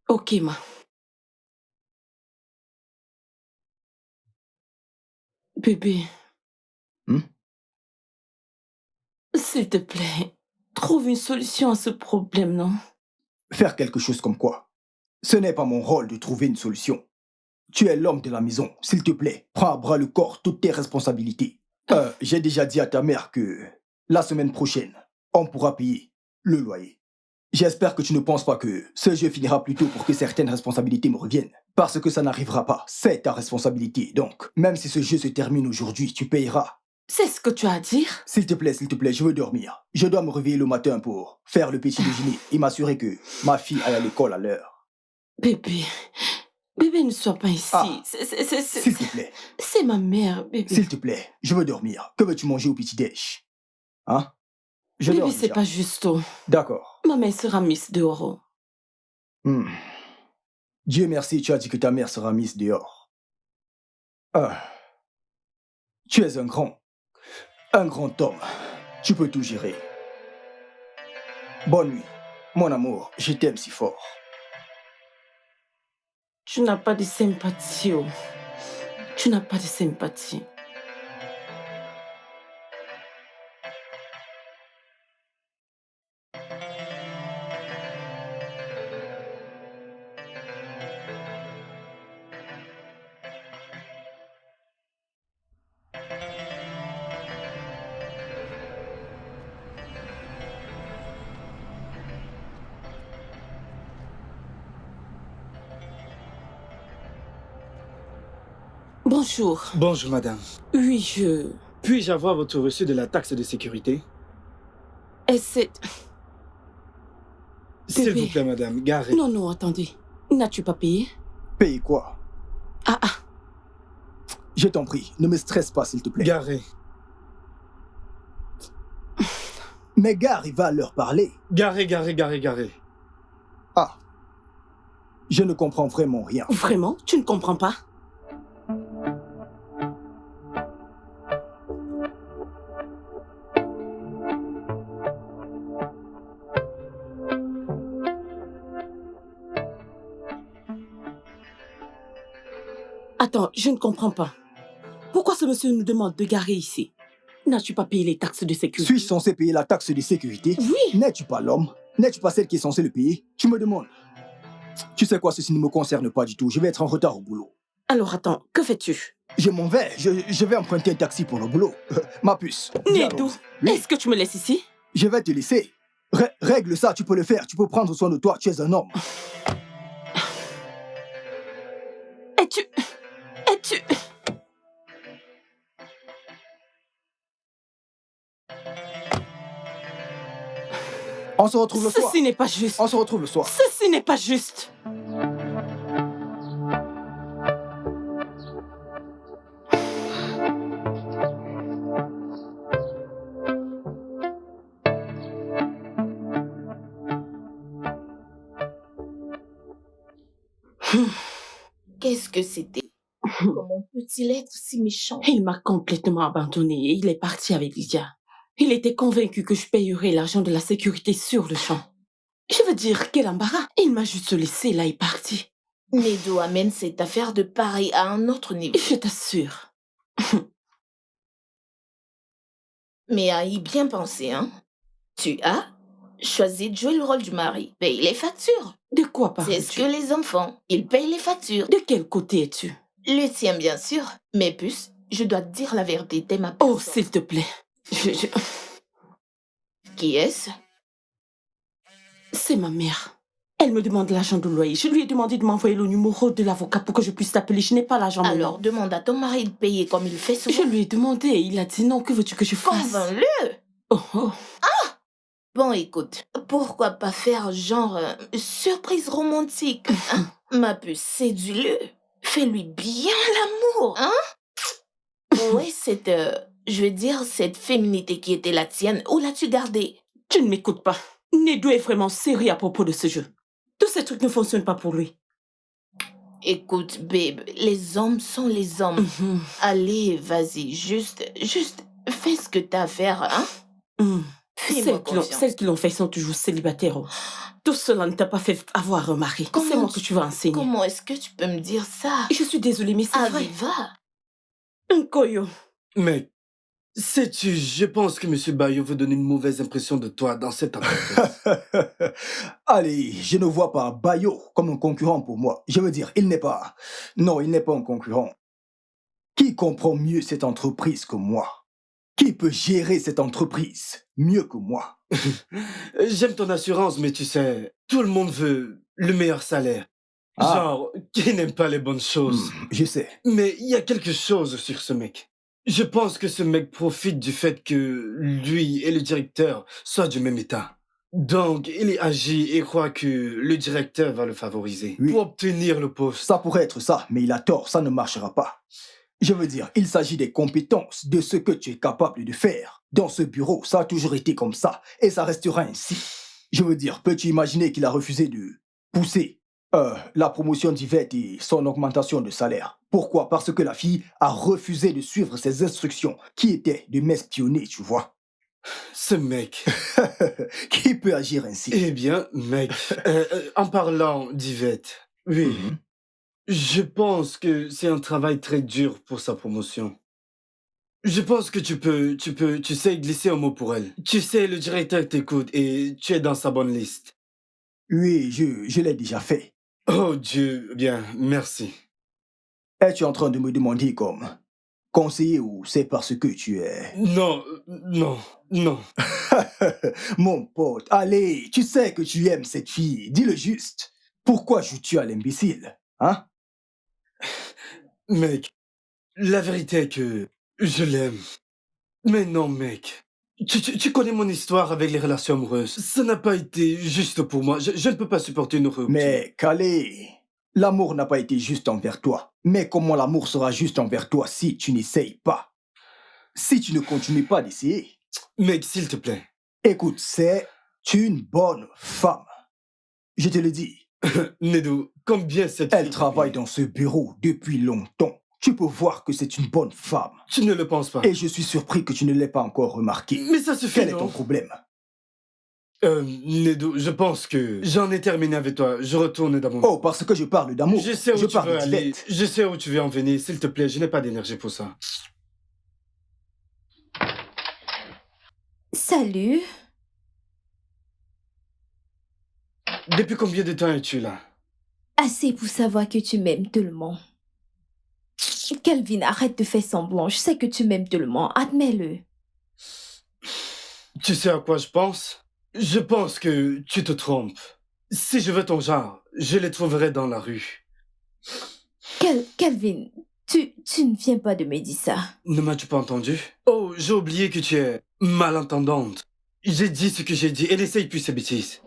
Ok, Bébé. S'il te plaît, trouve une solution à ce problème, non? Faire quelque chose comme quoi? Ce n'est pas mon rôle de trouver une solution. Tu es l'homme de la maison. S'il te plaît, prends à bras le corps toutes tes responsabilités. J'ai déjà dit à ta mère que la semaine prochaine, on pourra payer le loyer. J'espère que tu ne penses pas que ce jeu finira plus tôt pour que certaines responsabilités me reviennent. Parce que ça n'arrivera pas. C'est ta responsabilité. Donc, même si ce jeu se termine aujourd'hui, tu payeras. C'est ce que tu as à dire? S'il te plaît, je veux dormir. Je dois me réveiller le matin pour faire le petit déjeuner et m'assurer que ma fille aille à l'école à l'heure. Bébé, ne sois pas ici. S'il te plaît. C'est ma mère, bébé. S'il te plaît, je veux dormir. Que veux-tu manger au petit-déj? Hein? Je Bébé, dors c'est déjà. pas juste. D'accord. Ma mère sera mise dehors. Dieu merci, tu as dit que ta mère sera mise dehors. Tu es un grand homme. Tu peux tout gérer. Bonne nuit. Mon amour, je t'aime si fort. Tu n'as pas de sympathie. Tu n'as pas de sympathie. Bonjour. Bonjour, madame. Oui, Puis-je avoir votre reçu de la taxe de sécurité? Et c'est... S'il vous plaît, madame, garez. Non, attendez. N'as-tu pas payé? Paye quoi? Je t'en prie, ne me stresse pas, s'il te plaît. Garez. Mais gare, il va leur parler. Garez. Je ne comprends vraiment rien. Vraiment? Tu ne comprends pas? Attends, je ne comprends pas. Pourquoi ce monsieur nous demande de garer ici? N'as-tu pas payé les taxes de sécurité? Suis-je censé payer la taxe de sécurité? Oui. N'es-tu pas l'homme? N'es-tu pas celle qui est censée le payer? Tu me demandes. Tu sais quoi, ceci ne me concerne pas du tout. Je vais être en retard au boulot. Alors attends, que fais-tu? Je m'en vais. Je vais emprunter un taxi pour le boulot. Ma puce. Nedou, Oui. est-ce que tu me laisses ici? Je vais te laisser. Règle ça, tu peux le faire. Tu peux prendre soin de toi, tu es un homme. Es-tu... On se retrouve le soir. Ceci n'est pas juste. On se retrouve le soir. Ceci n'est pas juste. Qu'est-ce que c'était? Comment peut-il être si méchant? Il m'a complètement abandonné et il est parti avec Lydia. Il était convaincu que je payerais l'argent de la sécurité sur le champ. Je veux dire, quel embarras. Il m'a juste laissé là et parti. Nedo amène cette affaire de Paris à un autre niveau. Je t'assure. Mais à y bien penser, hein? Tu as choisi de jouer le rôle du mari. Paye les factures. De quoi parles-tu? C'est ce que les enfants, ils payent les factures. De quel côté es-tu? Le tien, bien sûr. Mais puce, je dois te dire la vérité, t'es ma Oh, personne. s'il te plaît. Qui est-ce? C'est ma mère. Elle me demande l'argent de loyer. Je lui ai demandé de m'envoyer le numéro de l'avocat pour que je puisse t'appeler. Je n'ai pas l'argent maintenant. Alors, demande à ton mari de payer comme il fait souvent. Je lui ai demandé et il a dit non. Que veux-tu que je fasse? Convainc-le! Oh, oh. Bon, écoute, pourquoi pas faire genre surprise romantique, hein? Ma puce, séduis-le. Fais-lui bien l'amour, hein? Ouais, cette, je veux dire, cette féminité qui était la tienne, où l'as-tu gardée? Tu ne m'écoutes pas. Nedo est vraiment sérieux à propos de ce jeu. Tous ces trucs ne fonctionnent pas pour lui. Écoute, babe, les hommes sont les hommes. Allez, vas-y, juste, fais ce que t'as à faire, hein? Fais-moi confiance. Celles qui l'ont fait sont toujours célibataires. Oh. Tout cela ne t'a pas fait avoir un mari. C'est moi que tu vas enseigner. Comment est-ce que tu peux me dire ça? Je suis désolée, mais c'est vrai. Aviva! Nkoyo. Mec, sais-tu, je pense que M. Bayo veut donner une mauvaise impression de toi dans cette entreprise. Allez, je ne vois pas Bayo comme un concurrent pour moi. Je veux dire, il n'est pas... Non, il n'est pas un concurrent. Qui comprend mieux cette entreprise que moi? Qui peut gérer cette entreprise mieux que moi? J'aime ton assurance, mais tu sais, tout le monde veut le meilleur salaire. Genre, qui n'aime pas les bonnes choses. Je sais. Mais il y a quelque chose sur ce mec. Je pense que ce mec profite du fait que lui et le directeur soient du même état. Donc, il agit et croit que le directeur va le favoriser pour obtenir le poste. Ça pourrait être ça, mais il a tort, ça ne marchera pas. Je veux dire, il s'agit des compétences, de ce que tu es capable de faire. Dans ce bureau, ça a toujours été comme ça, et ça restera ainsi. Je veux dire, peux-tu imaginer qu'il a refusé de pousser la promotion d'Yvette et son augmentation de salaire? Pourquoi? Parce que la fille a refusé de suivre ses instructions, qui étaient de m'espionner, tu vois. Ce mec. Qui peut agir ainsi? Eh bien, mec, en parlant d'Yvette, oui, je pense que c'est un travail très dur pour sa promotion. Je pense que tu sais glisser un mot pour elle. Tu sais, le directeur t'écoute et tu es dans sa bonne liste. Oui, je l'ai déjà fait. Oh Dieu, bien, merci. Es-tu en train de me demander comme conseiller ou c'est parce que tu es... Non. Mon pote, allez, tu sais que tu aimes cette fille, dis-le juste. Pourquoi joues-tu à l'imbécile, hein? Mec, la vérité est que je l'aime. Mais non, mec. Tu connais mon histoire avec les relations amoureuses. Ça n'a pas été juste pour moi. Je ne peux pas supporter une rupture. Mais, Calais, l'amour n'a pas été juste envers toi. Mais comment l'amour sera juste envers toi si tu n'essayes pas? Si tu ne continues pas d'essayer? Mec, s'il te plaît. Écoute, c'est une bonne femme. Je te le dis. Nedo, combien cette Elle travaille dans ce bureau depuis longtemps. Tu peux voir que c'est une bonne femme. Tu ne le penses pas. Et je suis surpris que tu ne l'aies pas encore remarqué. Mais ça suffit, Quel est ton problème? Nedo, je pense que j'en ai terminé avec toi. Je retourne dans mon... Oh, parce que je parle d'amour. Je sais où tu veux aller. Je sais où tu veux en venir. S'il te plaît, je n'ai pas d'énergie pour ça. Salut. Depuis combien de temps es-tu là? Assez pour savoir que tu m'aimes tellement. Calvin, arrête de faire semblant. Je sais que tu m'aimes tellement. Admets-le. Tu sais à quoi je pense? Je pense que tu te trompes. Si je veux ton genre, je les trouverai dans la rue. Calvin, tu ne viens pas de me dire ça. Ne m'as-tu pas entendu? Oh, j'ai oublié que tu es malentendante. J'ai dit ce que j'ai dit et n'essaye plus ces bêtises.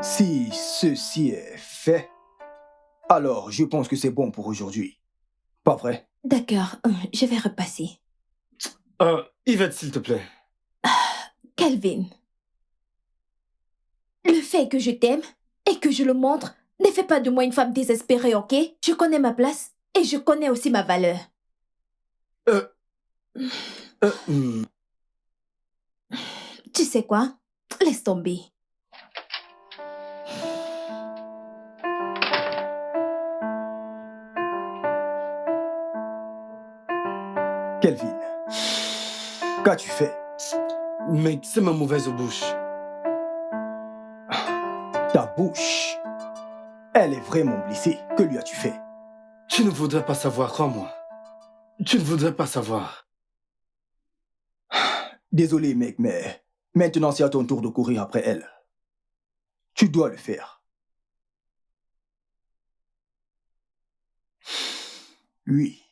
Si ceci est fait, alors je pense que c'est bon pour aujourd'hui. Pas vrai? D'accord, je vais repasser. Yvette, s'il te plaît. Calvin, le fait que je t'aime et que je le montre ne fait pas de moi une femme désespérée, ok? Je connais ma place et je connais aussi ma valeur. Tu sais quoi? Laisse tomber. Kelvin, qu'as-tu fait? Mec, c'est ma mauvaise bouche. Ta bouche, elle est vraiment blessée. Que lui as-tu fait? Tu ne voudrais pas savoir, crois-moi. Tu ne voudrais pas savoir. Désolé, mec, mais maintenant c'est à ton tour de courir après elle. Tu dois le faire. Oui.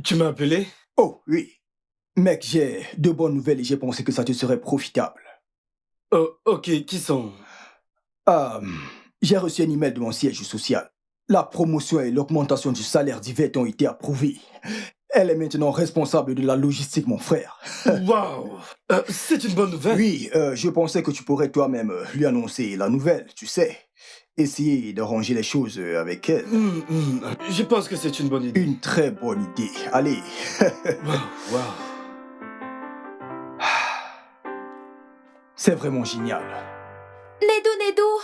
Tu m'as appelé? Oh, oui. Mec, j'ai de bonnes nouvelles et j'ai pensé que ça te serait profitable. Oh, ok, qui sont? J'ai reçu un email de mon siège social. La promotion et l'augmentation du salaire d'Yvette ont été approuvées. Elle est maintenant responsable de la logistique, mon frère. Waouh! C'est une bonne nouvelle. Oui, je pensais que tu pourrais toi-même lui annoncer la nouvelle, tu sais. Essayer d'arranger les choses avec elle. Je pense que c'est une bonne idée. Une très bonne idée. Allez. Waouh. C'est vraiment génial. Nedo,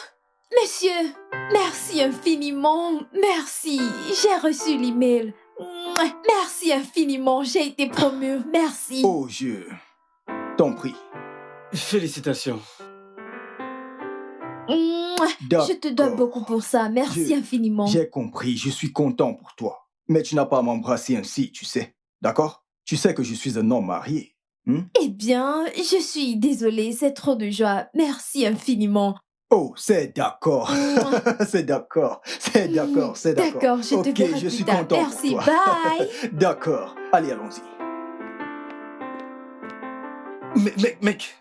monsieur, merci infiniment, merci, j'ai reçu l'email. Merci infiniment, j'ai été promue, merci. Oh, je t'en prie. Félicitations. Je te dois beaucoup pour ça, merci infiniment. J'ai compris, je suis content pour toi. Mais tu n'as pas à m'embrasser ainsi, tu sais. D'accord? Tu sais que je suis un homme marié. Eh bien, je suis désolée, c'est trop de joie. Merci infiniment. Oh, c'est d'accord. C'est d'accord. D'accord, je te verrai je plus suis tard. content Merci, pour toi. bye. D'accord. Allez, allons-y. Mec.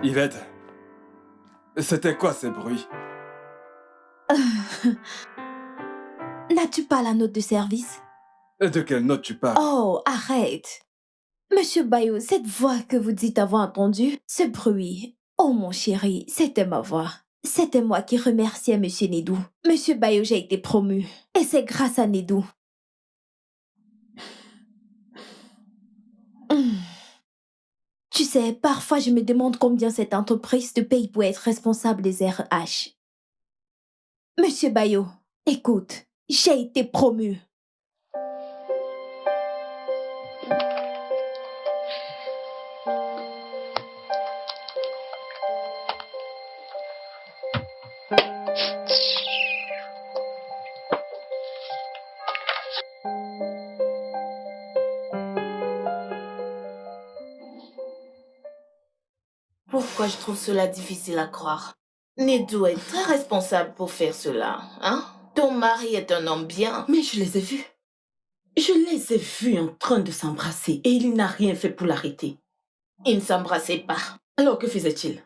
Yvette, c'était quoi ces bruits? N'as-tu pas la note de service? De quelle note tu parles? Oh, arrête. Monsieur Bayo, cette voix que vous dites avoir entendue, ce bruit. Oh mon chéri, c'était ma voix. C'était moi qui remerciais Monsieur Nedou. Monsieur Bayo, j'ai été promu. Et c'est grâce à Nedou. Tu sais, parfois je me demande combien cette entreprise te paye pour être responsable des RH. Monsieur Bayo, écoute, j'ai été promu. Pourquoi je trouve cela difficile à croire? Nedou est très responsable pour faire cela, hein? Ton mari est un homme bien. Mais je les ai vus. Je les ai vus en train de s'embrasser et il n'a rien fait pour l'arrêter. Il ne s'embrassait pas. Alors que faisait-il?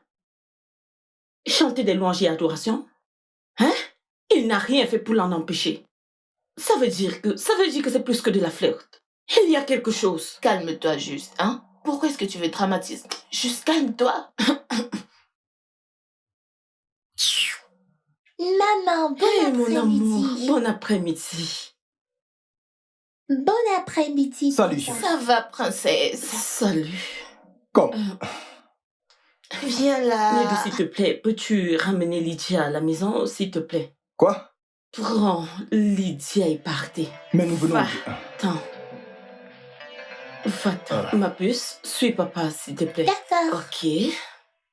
Chanter des louanges et adorations? Hein? Il n'a rien fait pour l'en empêcher. Ça veut dire que c'est plus que de la flirt. Il y a quelque chose. Calme-toi juste, hein? Pourquoi est-ce que tu veux dramatiser? Juste calme-toi. Maman, bon Hey, mon amour, après-midi. bon après-midi. Bon après-midi. Salut, papa. chérie. Ça va, princesse. Salut. Comme Viens là. Nedou, s'il te plaît, peux-tu ramener Lydia à la maison, s'il te plaît? quoi? Prends, Lydia est partie. Mais nous venons. Va-t'en. Va-t'en. Ma puce, suis papa, s'il te plaît. D'accord. Ok.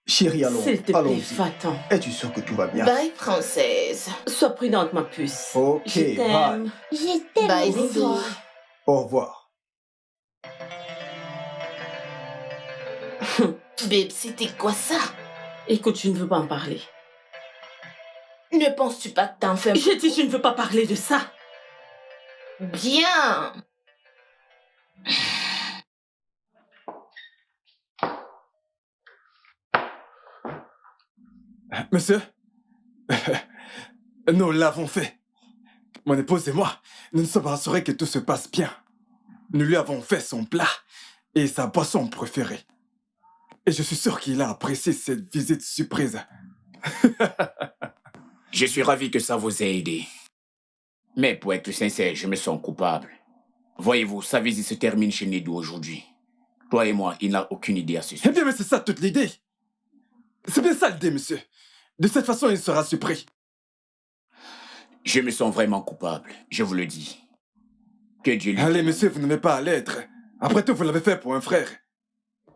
Chérie, S'il te plaît, allons-y. va-t'en. Es-tu sûr que tout va bien? Bye, princesse. Sois prudente, ma puce. Ok, Je bye. t'aime. Je t'aime Bye, aussi. Nedou. Au revoir. Babe, c'était quoi ça? Écoute, je ne veux pas en parler. Ne penses-tu pas que t'en fais un J'ai dit, je ne veux pas parler de ça. bien? Monsieur, nous l'avons fait. Mon épouse et moi, nous nous sommes rassurés que tout se passe bien. Nous lui avons fait son plat et sa boisson préférée. Et je suis sûr qu'il a apprécié cette visite surprise. Je suis ravi que ça vous ait aidé. Mais pour être sincère, je me sens coupable. Voyez-vous, sa visite se termine chez Nedou aujourd'hui. Toi et moi, il n'a aucune idée à ce Eh sujet. bien, mais c'est ça toute l'idée. C'est bien ça l'idée, monsieur. De cette façon, il sera surpris. Je me sens vraiment coupable, je vous le dis. Que Dieu lui... Allez, monsieur, vous n'aimez pas à l'être. Après tout, vous l'avez fait pour un frère.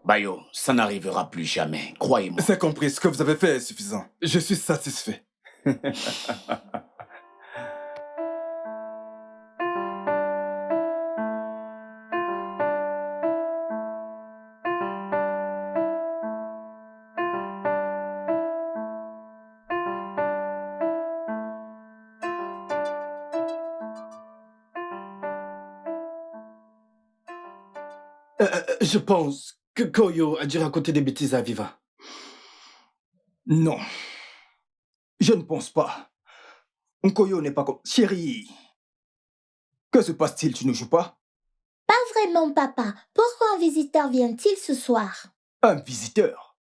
Bayo, ça n'arrivera plus jamais, croyez-moi. C'est compris, ce que vous avez fait est suffisant. Je suis satisfait. Je pense que Koyo a dû raconter des bêtises à Viva. Non. Je ne pense pas. Nkoyo n'est pas comme... Chérie. Que se passe-t-il? Tu ne joues pas? Pas vraiment, papa. Pourquoi un visiteur vient-il ce soir? Un visiteur?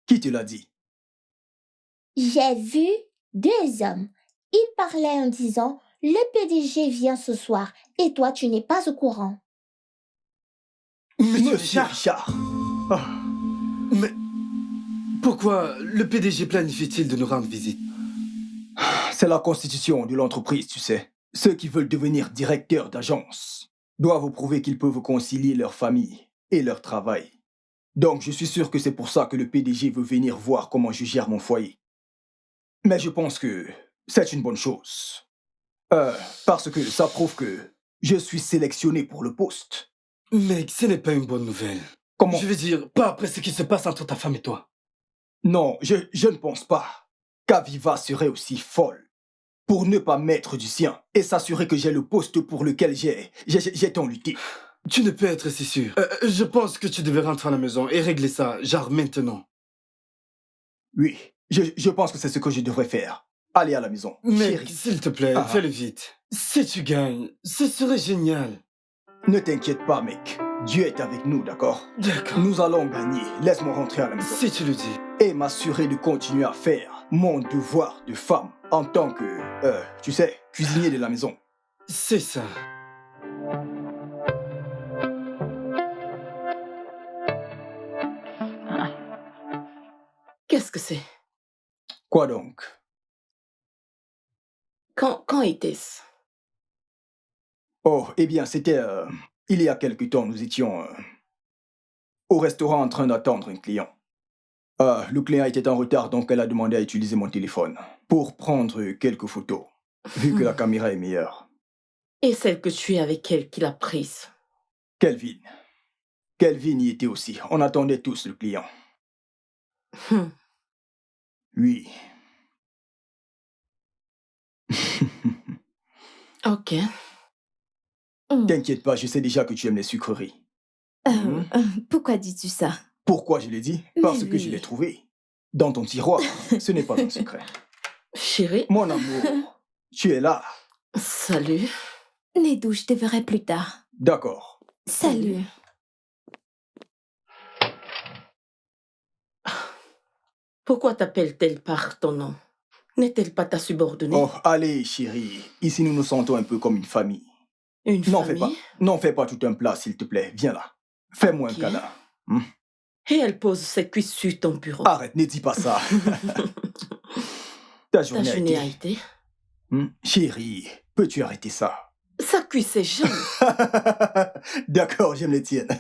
Qui te l'a dit? J'ai vu 2 hommes. Ils parlaient en disant « Le PDG vient ce soir et toi, tu n'es pas au courant. Monsieur Richard. Ah, Mais pourquoi le PDG planifie-t-il de nous rendre visite? c'est la constitution de l'entreprise, tu sais. Ceux qui veulent devenir directeurs d'agence doivent prouver qu'ils peuvent concilier leur famille et leur travail. Donc, je suis sûr que c'est pour ça que le PDG veut venir voir comment je gère mon foyer. Mais je pense que c'est une bonne chose. Parce que ça prouve que je suis sélectionné pour le poste. Mec, ce n'est pas une bonne nouvelle. Comment? Je veux dire, pas après ce qui se passe entre ta femme et toi. Non, je ne pense pas qu'Aviva serait aussi folle pour ne pas mettre du sien et s'assurer que j'ai le poste pour lequel j'ai tant lutté. Tu ne peux être si sûr. Je pense que tu devais rentrer à la maison et régler ça, genre maintenant. Oui, je pense que c'est ce que je devrais faire. Aller à la maison. Mec, Chérie, s'il te plaît, Ah. fais-le vite. Si tu gagnes, ce serait génial. ne t'inquiète pas, mec. Dieu est avec nous, d'accord? D'accord. Nous allons gagner. Laisse-moi rentrer à la maison. Si tu le dis. Et m'assurer de continuer à faire mon devoir de femme en tant que, tu sais, cuisinier de la maison. C'est ça. Qu'est-ce que c'est? Quoi donc? Quand était-ce? Oh, eh bien, c'était... il y a quelque temps, nous étions au restaurant en train d'attendre un client. Le client était en retard, donc elle a demandé à utiliser mon téléphone pour prendre quelques photos, vu que la caméra est meilleure. Et celle que tu es avec elle qui l'a prise? Kelvin. Kelvin y était aussi. On attendait tous le client. Hum. Oui. Ok. T'inquiète pas, je sais déjà que tu aimes les sucreries. Pourquoi dis-tu ça? Pourquoi je l'ai dit? Mais Parce que je oui. l'ai trouvé. Dans ton tiroir. Ce n'est pas un secret. Chérie, Mon amour, tu es là. salut. Nedou, je te verrai plus tard. D'accord. Salut. Pourquoi t'appelle-t-elle par ton nom? N'est-elle pas ta subordonnée? Oh, allez, chérie. Ici, nous nous sentons un peu comme une famille. Une N'en famille? fais pas. N'en fais pas tout un plat, s'il te plaît. Viens là. Fais-moi Ok. un câlin. Et elle pose ses cuisses sur ton bureau. Arrête, ne dis pas ça. Ta Ta journée a journée a été... été? Chérie, peux-tu arrêter ça? Sa cuisse est jeune. D'accord, j'aime les tiennes.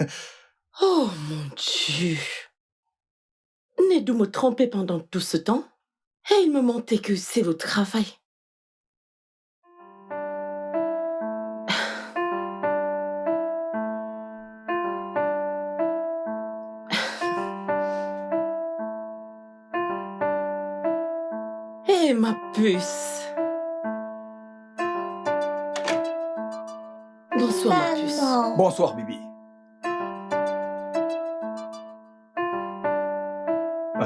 Oh mon Dieu. Nedou me trompait pendant tout ce temps et il me mentait que c'est le travail. Eh ma puce. Bonsoir ma puce. Maman. Bonsoir, bébé.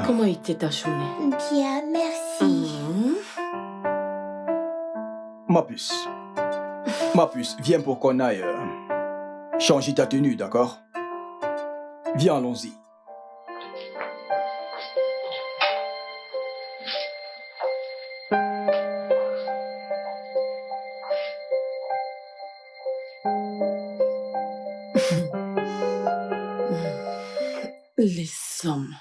Comment était ta journée? Bien, merci. Mhm. Ma puce. Ma puce, viens pour qu'on aille changer ta tenue, d'accord? Viens, allons-y. Les hommes.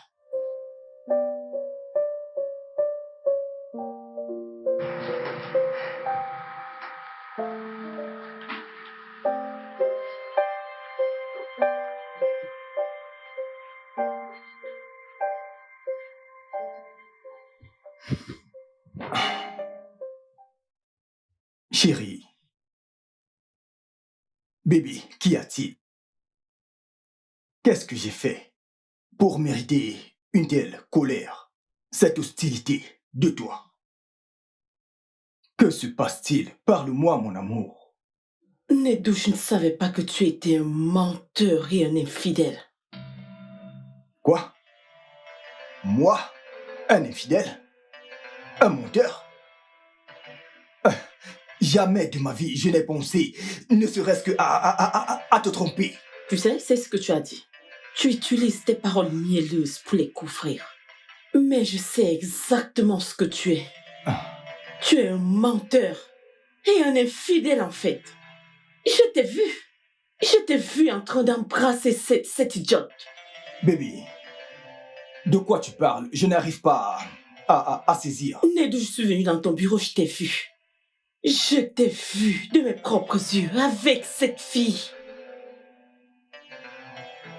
Chérie. Bébé, qu'y a-t-il? Qu'est-ce que j'ai fait pour mériter une telle colère, cette hostilité de toi? Que se passe-t-il? Parle-moi, mon amour. Nedou, je ne savais pas que tu étais un menteur et un infidèle. Quoi? Moi? Un infidèle? Un menteur? Jamais de ma vie je n'ai pensé, ne serait-ce que à te tromper. Tu sais, c'est ce que tu as dit. Tu utilises tes paroles mielleuses pour les couvrir. Mais je sais exactement ce que tu es. Tu es un menteur et un infidèle en fait. Je t'ai vu. Je t'ai vu en train d'embrasser cette idiote. Bébé, de quoi tu parles? Je n'arrive pas à saisir. Nedou, je suis venue dans ton bureau, je t'ai vu. Je t'ai vu de mes propres yeux avec cette fille.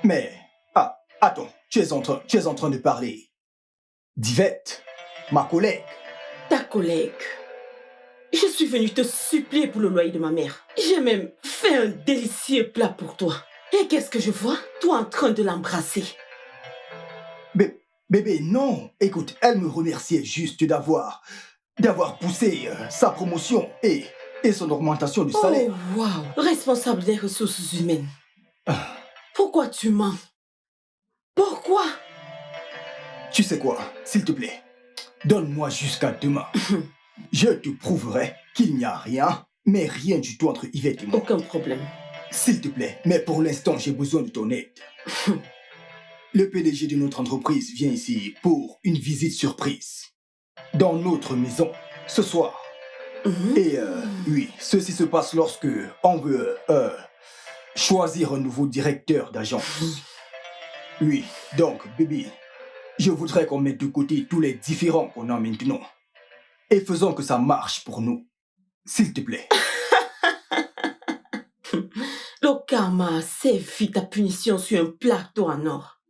Mais, attends, tu es en train de parler d'Yvette, ma collègue. Ta collègue. Je suis venue te supplier pour le loyer de ma mère. J'ai même fait un délicieux plat pour toi. Et qu'est-ce que je vois? Toi en train de l'embrasser. Bébé, non. Écoute, elle me remerciait juste d'avoir poussé sa promotion et son augmentation de salaire. Oh, waouh! Responsable des ressources humaines. Pourquoi tu mens? Pourquoi? Tu sais quoi, s'il te plaît, donne-moi jusqu'à demain. Je te prouverai qu'il n'y a rien, mais rien du tout entre Yvette et moi. Aucun problème. S'il te plaît, mais pour l'instant, j'ai besoin de ton aide. Le PDG de notre entreprise vient ici pour une visite surprise. Dans notre maison, ce soir. Et oui, ceci se passe lorsque on veut choisir un nouveau directeur d'agence. Oui, donc, bébé, je voudrais qu'on mette de côté tous les différends qu'on a maintenant. Et faisons que ça marche pour nous. S'il te plaît. Le karma sévit ta punition sur un plateau en or.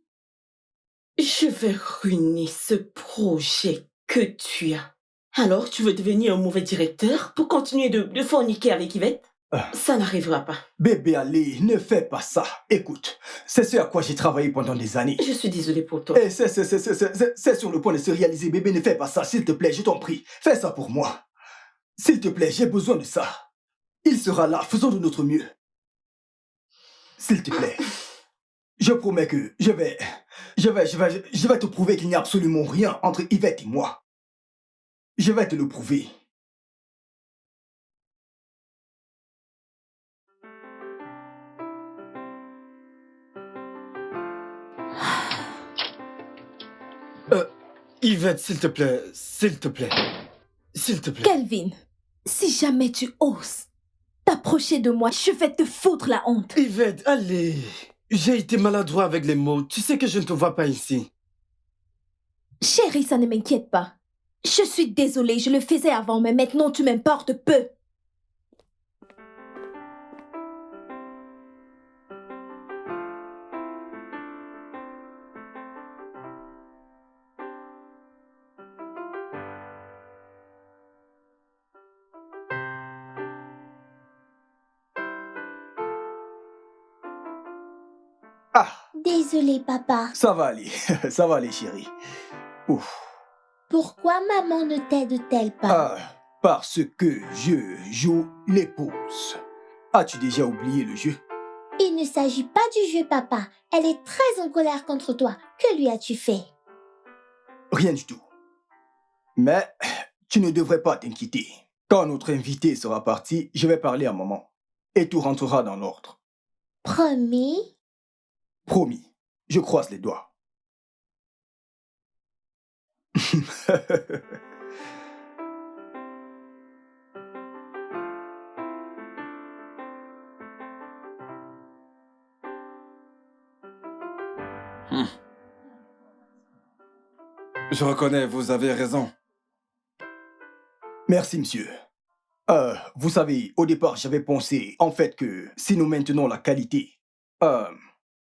Je vais ruiner ce projet que tu as. Alors, tu veux devenir un mauvais directeur pour continuer de forniquer avec Yvette? Ça n'arrivera pas. Bébé, allez, ne fais pas ça. Écoute, c'est ce à quoi j'ai travaillé pendant des années. Je suis désolée pour toi. Et c'est sur le point de se réaliser. Bébé, ne fais pas ça, s'il te plaît, je t'en prie. Fais ça pour moi. S'il te plaît, j'ai besoin de ça. Il sera là, faisons de notre mieux. S'il te plaît. Je promets que je vais te prouver qu'il n'y a absolument rien entre Yvette et moi. Je vais te le prouver. Yvette, s'il te plaît, s'il te plaît, s'il te plaît. Kelvin, si jamais tu oses t'approcher de moi, je vais te foutre la honte. Yvette, allez. J'ai été maladroit avec les mots. Tu sais que je ne te vois pas ici. Chérie, ça ne m'inquiète pas. Je suis désolée, je le faisais avant, mais maintenant tu m'importes peu. Ah, Désolé, papa. ça va aller. Ça va aller, chérie. Ouf. Pourquoi maman ne t'aide-t-elle pas? Ah, parce que je joue l'épouse. As-tu déjà oublié le jeu? Il ne s'agit pas du jeu, papa. Elle est très en colère contre toi. Que lui as-tu fait? Rien du tout. Mais tu ne devrais pas t'inquiéter. Quand notre invité sera parti, je vais parler à maman. Et tout rentrera dans l'ordre. Promis? Promis. Je croise les doigts. Je reconnais, vous avez raison. Merci, monsieur. Vous savez, au départ, j'avais pensé, en fait, que si nous maintenons la qualité,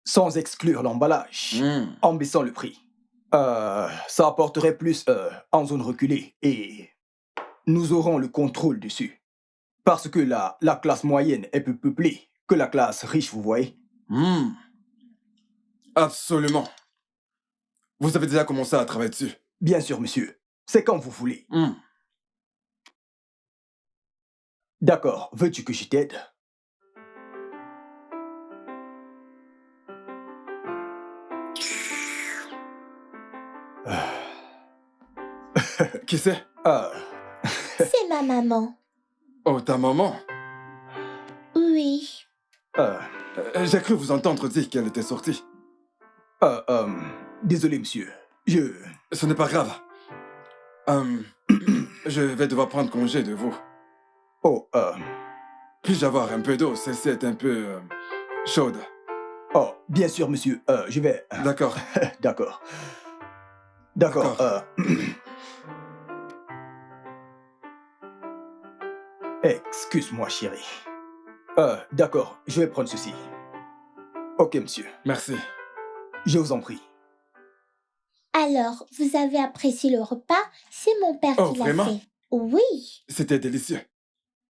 sans exclure l'emballage, en baissant le prix, ça apporterait plus en zone reculée et nous aurons le contrôle dessus. Parce que la classe moyenne est plus peuplée que la classe riche, vous voyez. Absolument. Vous avez déjà commencé à travailler dessus? Bien sûr, monsieur. C'est quand vous voulez. D'accord. Veux-tu que je t'aide? Qui c'est? C'est ma maman. Oh, ta maman? Oui. J'ai cru vous entendre dire qu'elle était sortie. Désolé, monsieur. Ce n'est pas grave. Je vais devoir prendre congé de vous. Oh, Puis-je avoir un peu d'eau? Celle-ci est un peu chaude. Oh, bien sûr, monsieur. Je vais... D'accord. D'accord. D'accord. Excuse-moi, chérie. D'accord, je vais prendre ceci. Ok, monsieur. Merci. Je vous en prie. Alors, vous avez apprécié le repas? C'est mon père Oh, qui l'a vraiment? fait. Oui. C'était délicieux.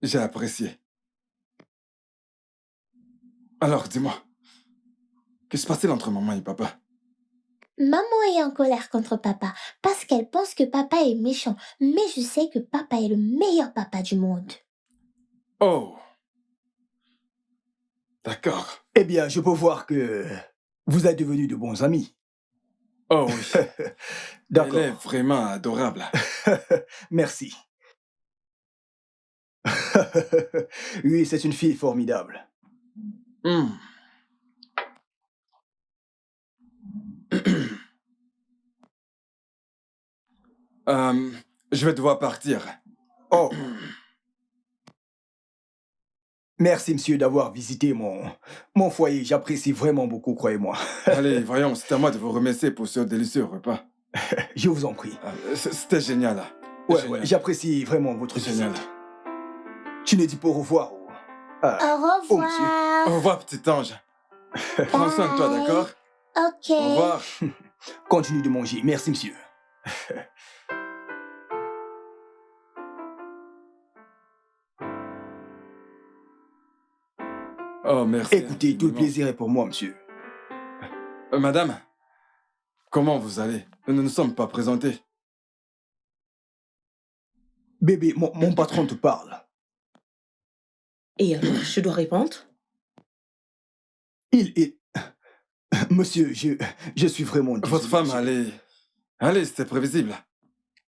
J'ai apprécié. Alors, dis-moi, que se passe-t-il entre maman et papa? Maman est en colère contre papa parce qu'elle pense que papa est méchant. Mais je sais que papa est le meilleur papa du monde. Oh. D'accord. Eh bien, je peux voir que vous êtes devenus de bons amis. Oh oui. D'accord. Elle est vraiment adorable. Merci. Oui, c'est une fille formidable. Je vais devoir partir. Oh. Merci, monsieur, d'avoir visité mon foyer. J'apprécie vraiment beaucoup, croyez-moi. Allez, voyons, c'est à moi de vous remercier pour ce délicieux repas. Je vous en prie. C'était génial. Ouais, Génial. ouais, j'apprécie vraiment votre Génial. visite. Tu ne dis pas au revoir. Au Oh, monsieur. revoir. Au revoir, petit ange. Prends soin de toi, Bye. d'accord? Ok. Au revoir. Continue de manger. Merci, monsieur. Oh, merci. Écoutez, tout le infiniment. plaisir est pour moi, monsieur. Madame, comment vous allez? Nous ne nous sommes pas présentés. Bébé, mon patron te parle. Et alors, je dois répondre? Il... Monsieur, je suis vraiment désolé. Votre femme allait... Allez, c'était prévisible.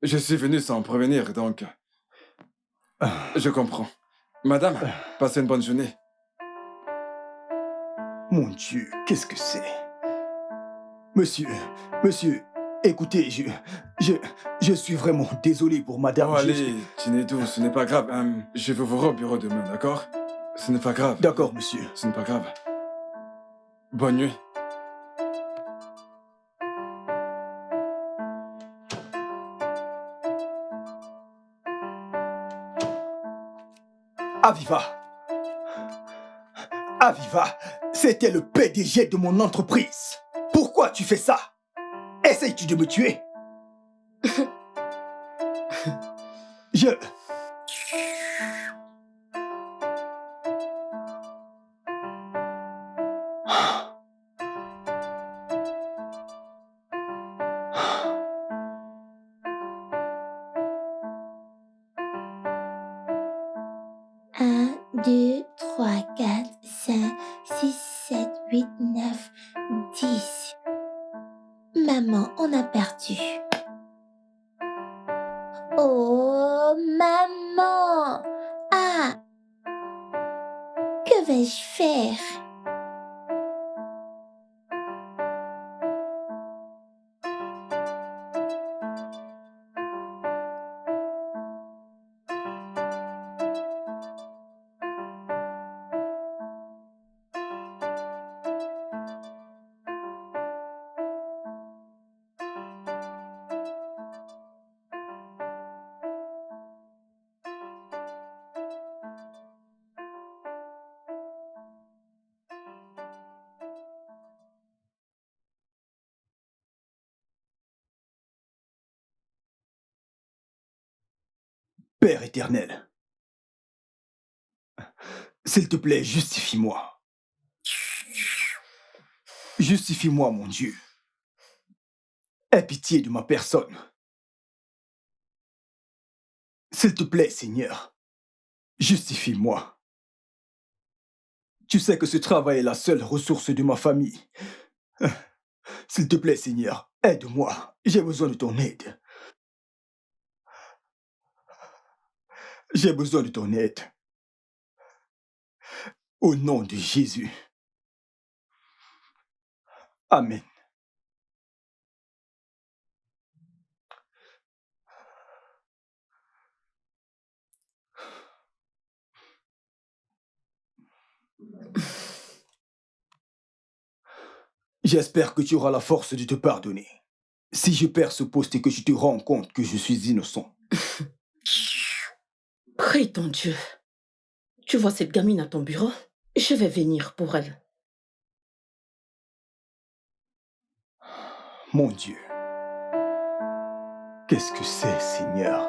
Je suis venu sans prévenir, donc... Je comprends. Madame, passez une bonne journée. Mon Dieu, qu'est-ce que c'est? Monsieur, écoutez, je suis vraiment désolé pour madame. Oh, allez, Chinedou, ce n'est pas grave. Je vais vous voir au bureau demain, d'accord? Ce n'est pas grave. D'accord, monsieur. Ce n'est pas grave. Bonne nuit. Aviva, c'était le PDG de mon entreprise. Pourquoi tu fais ça? Essayes-tu de me tuer? Je... Un, 2, 3, 4, 5, 6, 7, 8, 9, 10. Maman, on a perdu. Oh, maman! Ah! Que vais-je faire? Père éternel, s'il te plaît, justifie-moi. Justifie-moi, mon Dieu. Aie pitié de ma personne. S'il te plaît, Seigneur, justifie-moi. Tu sais que ce travail est la seule ressource de ma famille. S'il te plaît, Seigneur, aide-moi. J'ai besoin de ton aide. J'ai besoin de ton aide. Au nom de Jésus. Amen. J'espère que tu auras la force de te pardonner. Si je perds ce poste et que tu te rends compte que je suis innocent. Prie ton Dieu. Tu vois cette gamine à ton bureau? Je vais venir pour elle. Mon Dieu. Qu'est-ce que c'est, Seigneur?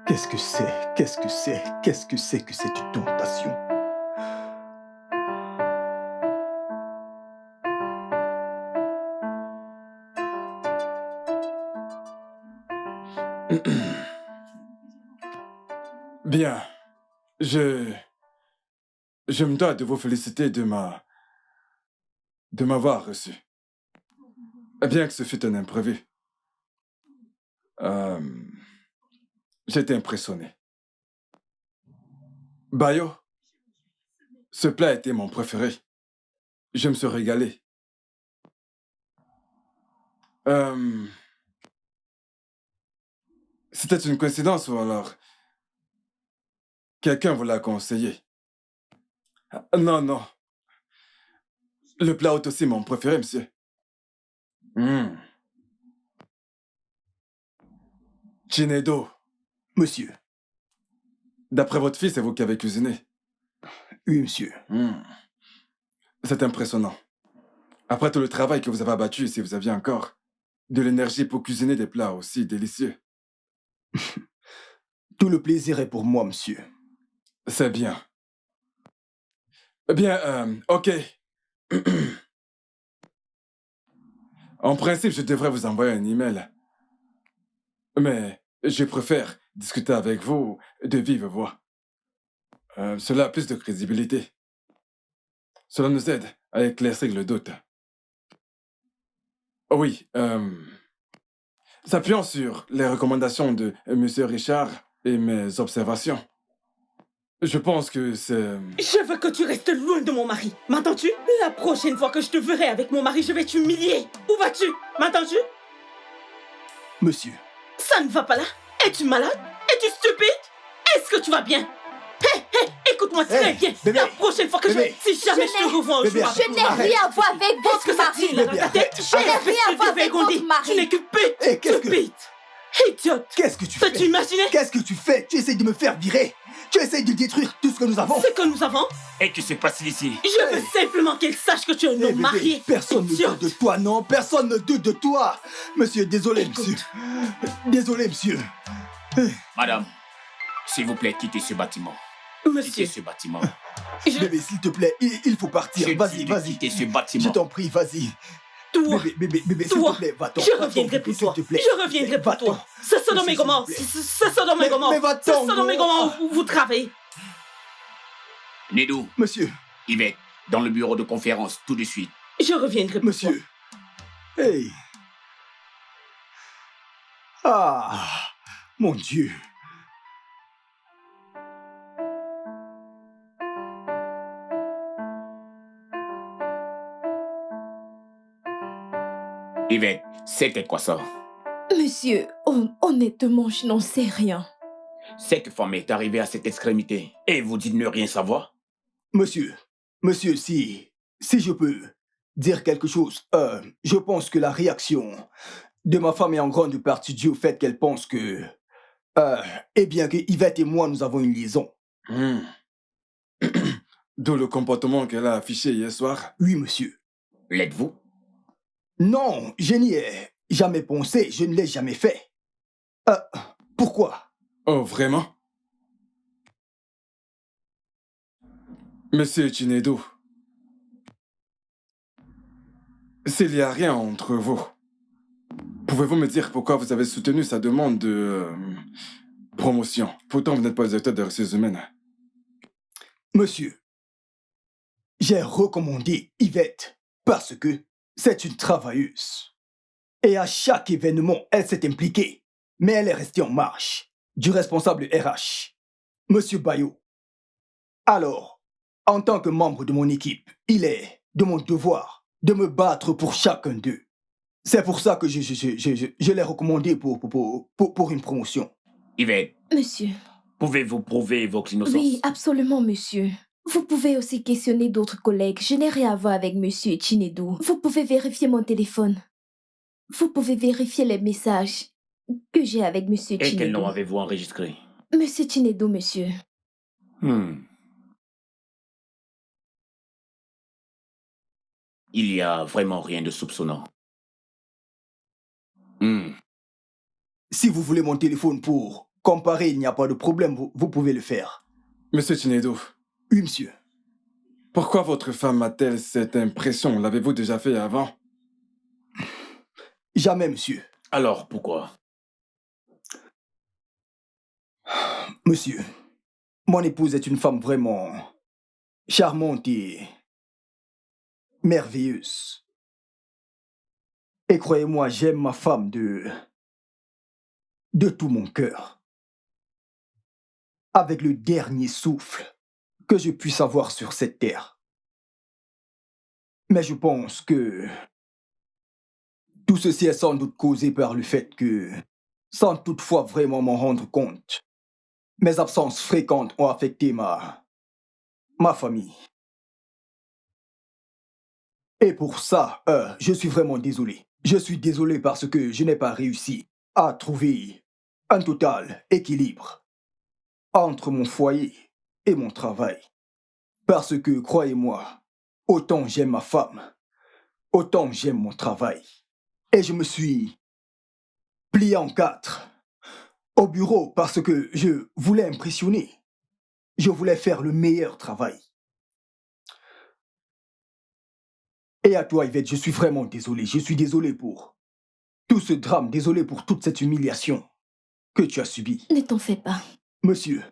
Qu'est-ce que c'est? Qu'est-ce que c'est? Qu'est-ce que c'est que cette tentation? Bien. Je me dois de vous féliciter de m'avoir reçu. Bien que ce fût un imprévu. J'étais impressionné. Bayo, ce plat était mon préféré. Je me suis régalé. C'était une coïncidence ou alors quelqu'un vous l'a conseillé? Non, non. Le plat est aussi mon préféré, monsieur. Chinedo. Monsieur. D'après votre fils, c'est vous qui avez cuisiné? Oui, monsieur. C'est impressionnant. Après tout le travail que vous avez abattu, si vous aviez encore de l'énergie pour cuisiner des plats aussi délicieux. Tout le plaisir est pour moi, monsieur. C'est bien. Bien, ok. En principe, je devrais vous envoyer un email. Mais je préfère discuter avec vous de vive voix. Cela a plus de crédibilité. Cela nous aide à éclaircir le doute. Oui, s'appuyant sur les recommandations de M. Richard et mes observations, je pense que c'est... Je veux que tu restes loin de mon mari. M'entends-tu? La prochaine fois que je te verrai avec mon mari, je vais t'humilier. Où vas-tu? M'entends-tu? Monsieur, Ça ne va pas là? Es-tu malade? Es-tu stupide? Est-ce que tu vas bien? Hé, écoute-moi très bien. bébé, La prochaine fois que bébé. si jamais je te revois un Bébé, jour... Je n'ai rien à voir avec Qu'est-ce que votre ça dit là mari. dans ta tête? Je n'ai rien à voir avec votre mari. Tu n'es que bête, Eh, qu'est-ce que- stupide. Idiote. qu'est-ce que tu Peux-tu fais? imaginer Qu'est-ce que tu fais? Tu essayes de me faire virer. Tu essayes de détruire tout ce que nous avons. ce que nous avons? Et tu se passes ici. Je veux simplement qu'elle sache que tu es un Eh, homme bébé, marié. personne ne Idiote. doute de toi, non. Personne ne doute de toi. Monsieur, désolé, Écoute. monsieur. Désolé, monsieur. Madame, s'il vous plaît, quittez ce bâtiment. Quittez Monsieur, ce bâtiment. je... Bébé, s'il te plaît, il faut partir. Je Vas-y, dis de vas-y. quitter ce Je bâtiment. t'en prie, vas-y. Toi, Bébé, s'il Toi, te plaît, va-t'en. je Va-t'en, reviendrai bébé, pour s'il toi. te plaît. Je reviendrai pour Va-t'en. toi. C'est Sodome et S'il Gomorrhe. te plaît. C'est Sodome et Gomorrhe. Mais va-t'en, C'est Sodome et gros. Gomorrhe où vous travaillez. Nédou, Monsieur, Yvette, dans le bureau de conférence, tout de suite. Je reviendrai pour toi. monsieur. Hey. Ah, mon Dieu. Yvette, c'était quoi ça? Monsieur, honnêtement, je n'en sais rien. Cette femme est arrivée à cette extrémité et vous dites ne rien savoir? Monsieur, si je peux dire quelque chose, je pense que la réaction de ma femme est en grande partie due au fait qu'elle pense que, eh bien, que Yvette et moi, nous avons une liaison. Hmm. D'où le comportement qu'elle a affiché hier soir. Oui, monsieur. L'êtes-vous? Non, je n'y ai jamais pensé, je ne l'ai jamais fait. Pourquoi? Oh, vraiment? Monsieur Chinedu, s'il n'y a rien entre vous, pouvez-vous me dire pourquoi vous avez soutenu sa demande de promotion? Pourtant, vous n'êtes pas le directeur des ressources humaines. Monsieur, j'ai recommandé Yvette parce que c'est une travailleuse. Et à chaque événement, elle s'est impliquée, mais elle est restée en marche du responsable RH, Monsieur Bayo. Alors, en tant que membre de mon équipe, il est de mon devoir de me battre pour chacun d'eux. C'est pour ça que je l'ai recommandé pour une promotion. Yvette, Monsieur. pouvez-vous prouver votre innocence? Oui, absolument, monsieur. Vous pouvez aussi questionner d'autres collègues. Je n'ai rien à voir avec monsieur Chinedu. Vous pouvez vérifier mon téléphone. Vous pouvez vérifier les messages que j'ai avec monsieur Et quel Chinedu. nom avez-vous enregistré? Monsieur Chinedu, monsieur. Il y a vraiment rien de soupçonnant. Si vous voulez mon téléphone pour comparer, il n'y a pas de problème, vous pouvez le faire. Monsieur Chinedu, Oui, monsieur. pourquoi votre femme a-t-elle cette impression? L'avez-vous déjà fait avant? Jamais, monsieur. Alors, pourquoi? Monsieur, mon épouse est une femme vraiment charmante et merveilleuse. Et croyez-moi, j'aime ma femme de tout mon cœur. Avec le dernier souffle que je puisse avoir sur cette terre. Mais je pense que tout ceci est sans doute causé par le fait que, sans toutefois vraiment m'en rendre compte, mes absences fréquentes ont affecté ma famille. Et pour ça, je suis vraiment désolé. Je suis désolé parce que je n'ai pas réussi à trouver un total équilibre entre mon foyer et mon travail. Parce que, croyez-moi, autant j'aime ma femme, autant j'aime mon travail. Et je me suis plié en quatre au bureau parce que je voulais impressionner. Je voulais faire le meilleur travail. Et à toi, Yvette, je suis vraiment désolé. Je suis désolé pour tout ce drame, désolé pour toute cette humiliation que tu as subie. Ne t'en fais pas. Monsieur,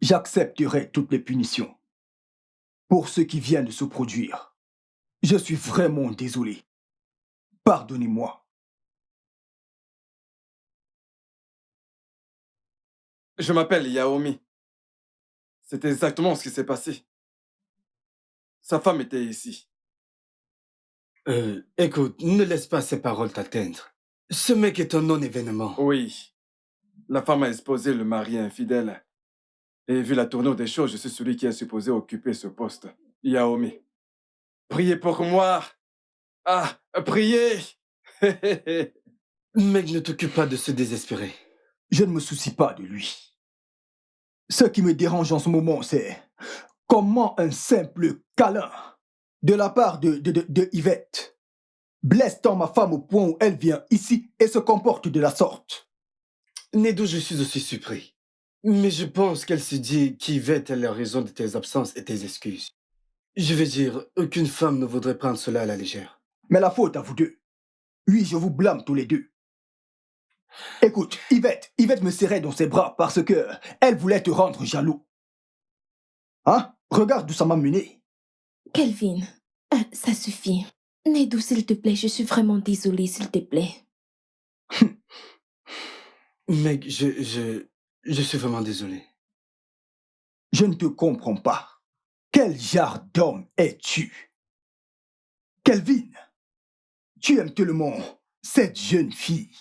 j'accepterai toutes les punitions pour ce qui vient de se produire. Je suis vraiment désolé. Pardonnez-moi. Je m'appelle Yaomi. C'est exactement ce qui s'est passé. Sa femme était ici. Écoute, ne laisse pas ces paroles t'atteindre. Ce mec est un non-événement. Oui. La femme a exposé le mari infidèle. Et vu la tournure des choses, je suis celui qui est supposé occuper ce poste. Yaomi. Priez pour moi. Ah, priez. Mec, ne t'occupe pas de se désespérer. Je ne me soucie pas de lui. Ce qui me dérange en ce moment, c'est comment un simple câlin de la part de Yvette blesse tant ma femme au point où elle vient ici et se comporte de la sorte. Nedo, je suis aussi surpris. Mais je pense qu'elle se dit qu'Yvette est la raison de tes absences et tes excuses. Je veux dire, aucune femme ne voudrait prendre cela à la légère. Mais la faute à vous deux. Oui, je vous blâme tous les deux. Écoute, Yvette me serrait dans ses bras parce que elle voulait te rendre jaloux. Hein? Regarde d'où ça m'a mené. Kelvin, ça suffit. Nedo, s'il te plaît, je suis vraiment désolée, s'il te plaît. Mec, je suis vraiment désolé. Je ne te comprends pas. Quel genre d'homme es-tu? Kelvin, tu aimes tellement cette jeune fille.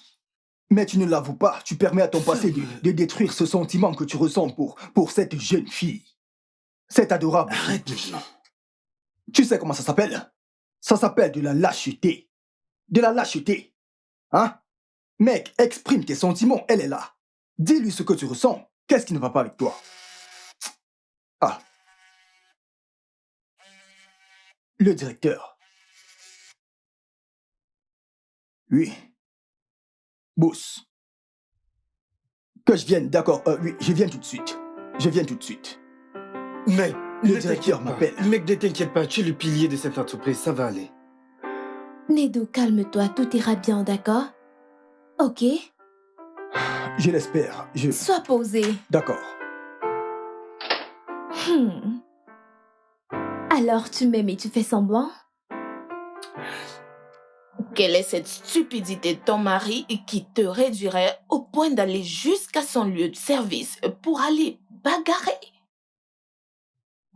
Mais tu ne l'avoues pas, tu permets à ton passé de détruire ce sentiment que tu ressens pour cette jeune fille. C'est adorable. Arrête maintenant. Tu sais comment ça s'appelle? Ça s'appelle de la lâcheté. De la lâcheté. Hein? Mec, exprime tes sentiments, elle est là. Dis-lui ce que tu ressens. Qu'est-ce qui ne va pas avec toi? Ah. Le directeur. Oui. Boss. Que je vienne, d'accord. Oui, je viens tout de suite. Je viens tout de suite. Mec, Le directeur m'appelle. Mec, ne t'inquiète pas, tu es le pilier de cette entreprise, ça va aller. Nedo, calme-toi, tout ira bien, d'accord? Ok? Je l'espère. Sois posé. D'accord. Alors, tu m'aimes et tu fais semblant? Quelle est cette stupidité de ton mari qui te réduirait au point d'aller jusqu'à son lieu de service pour aller bagarrer?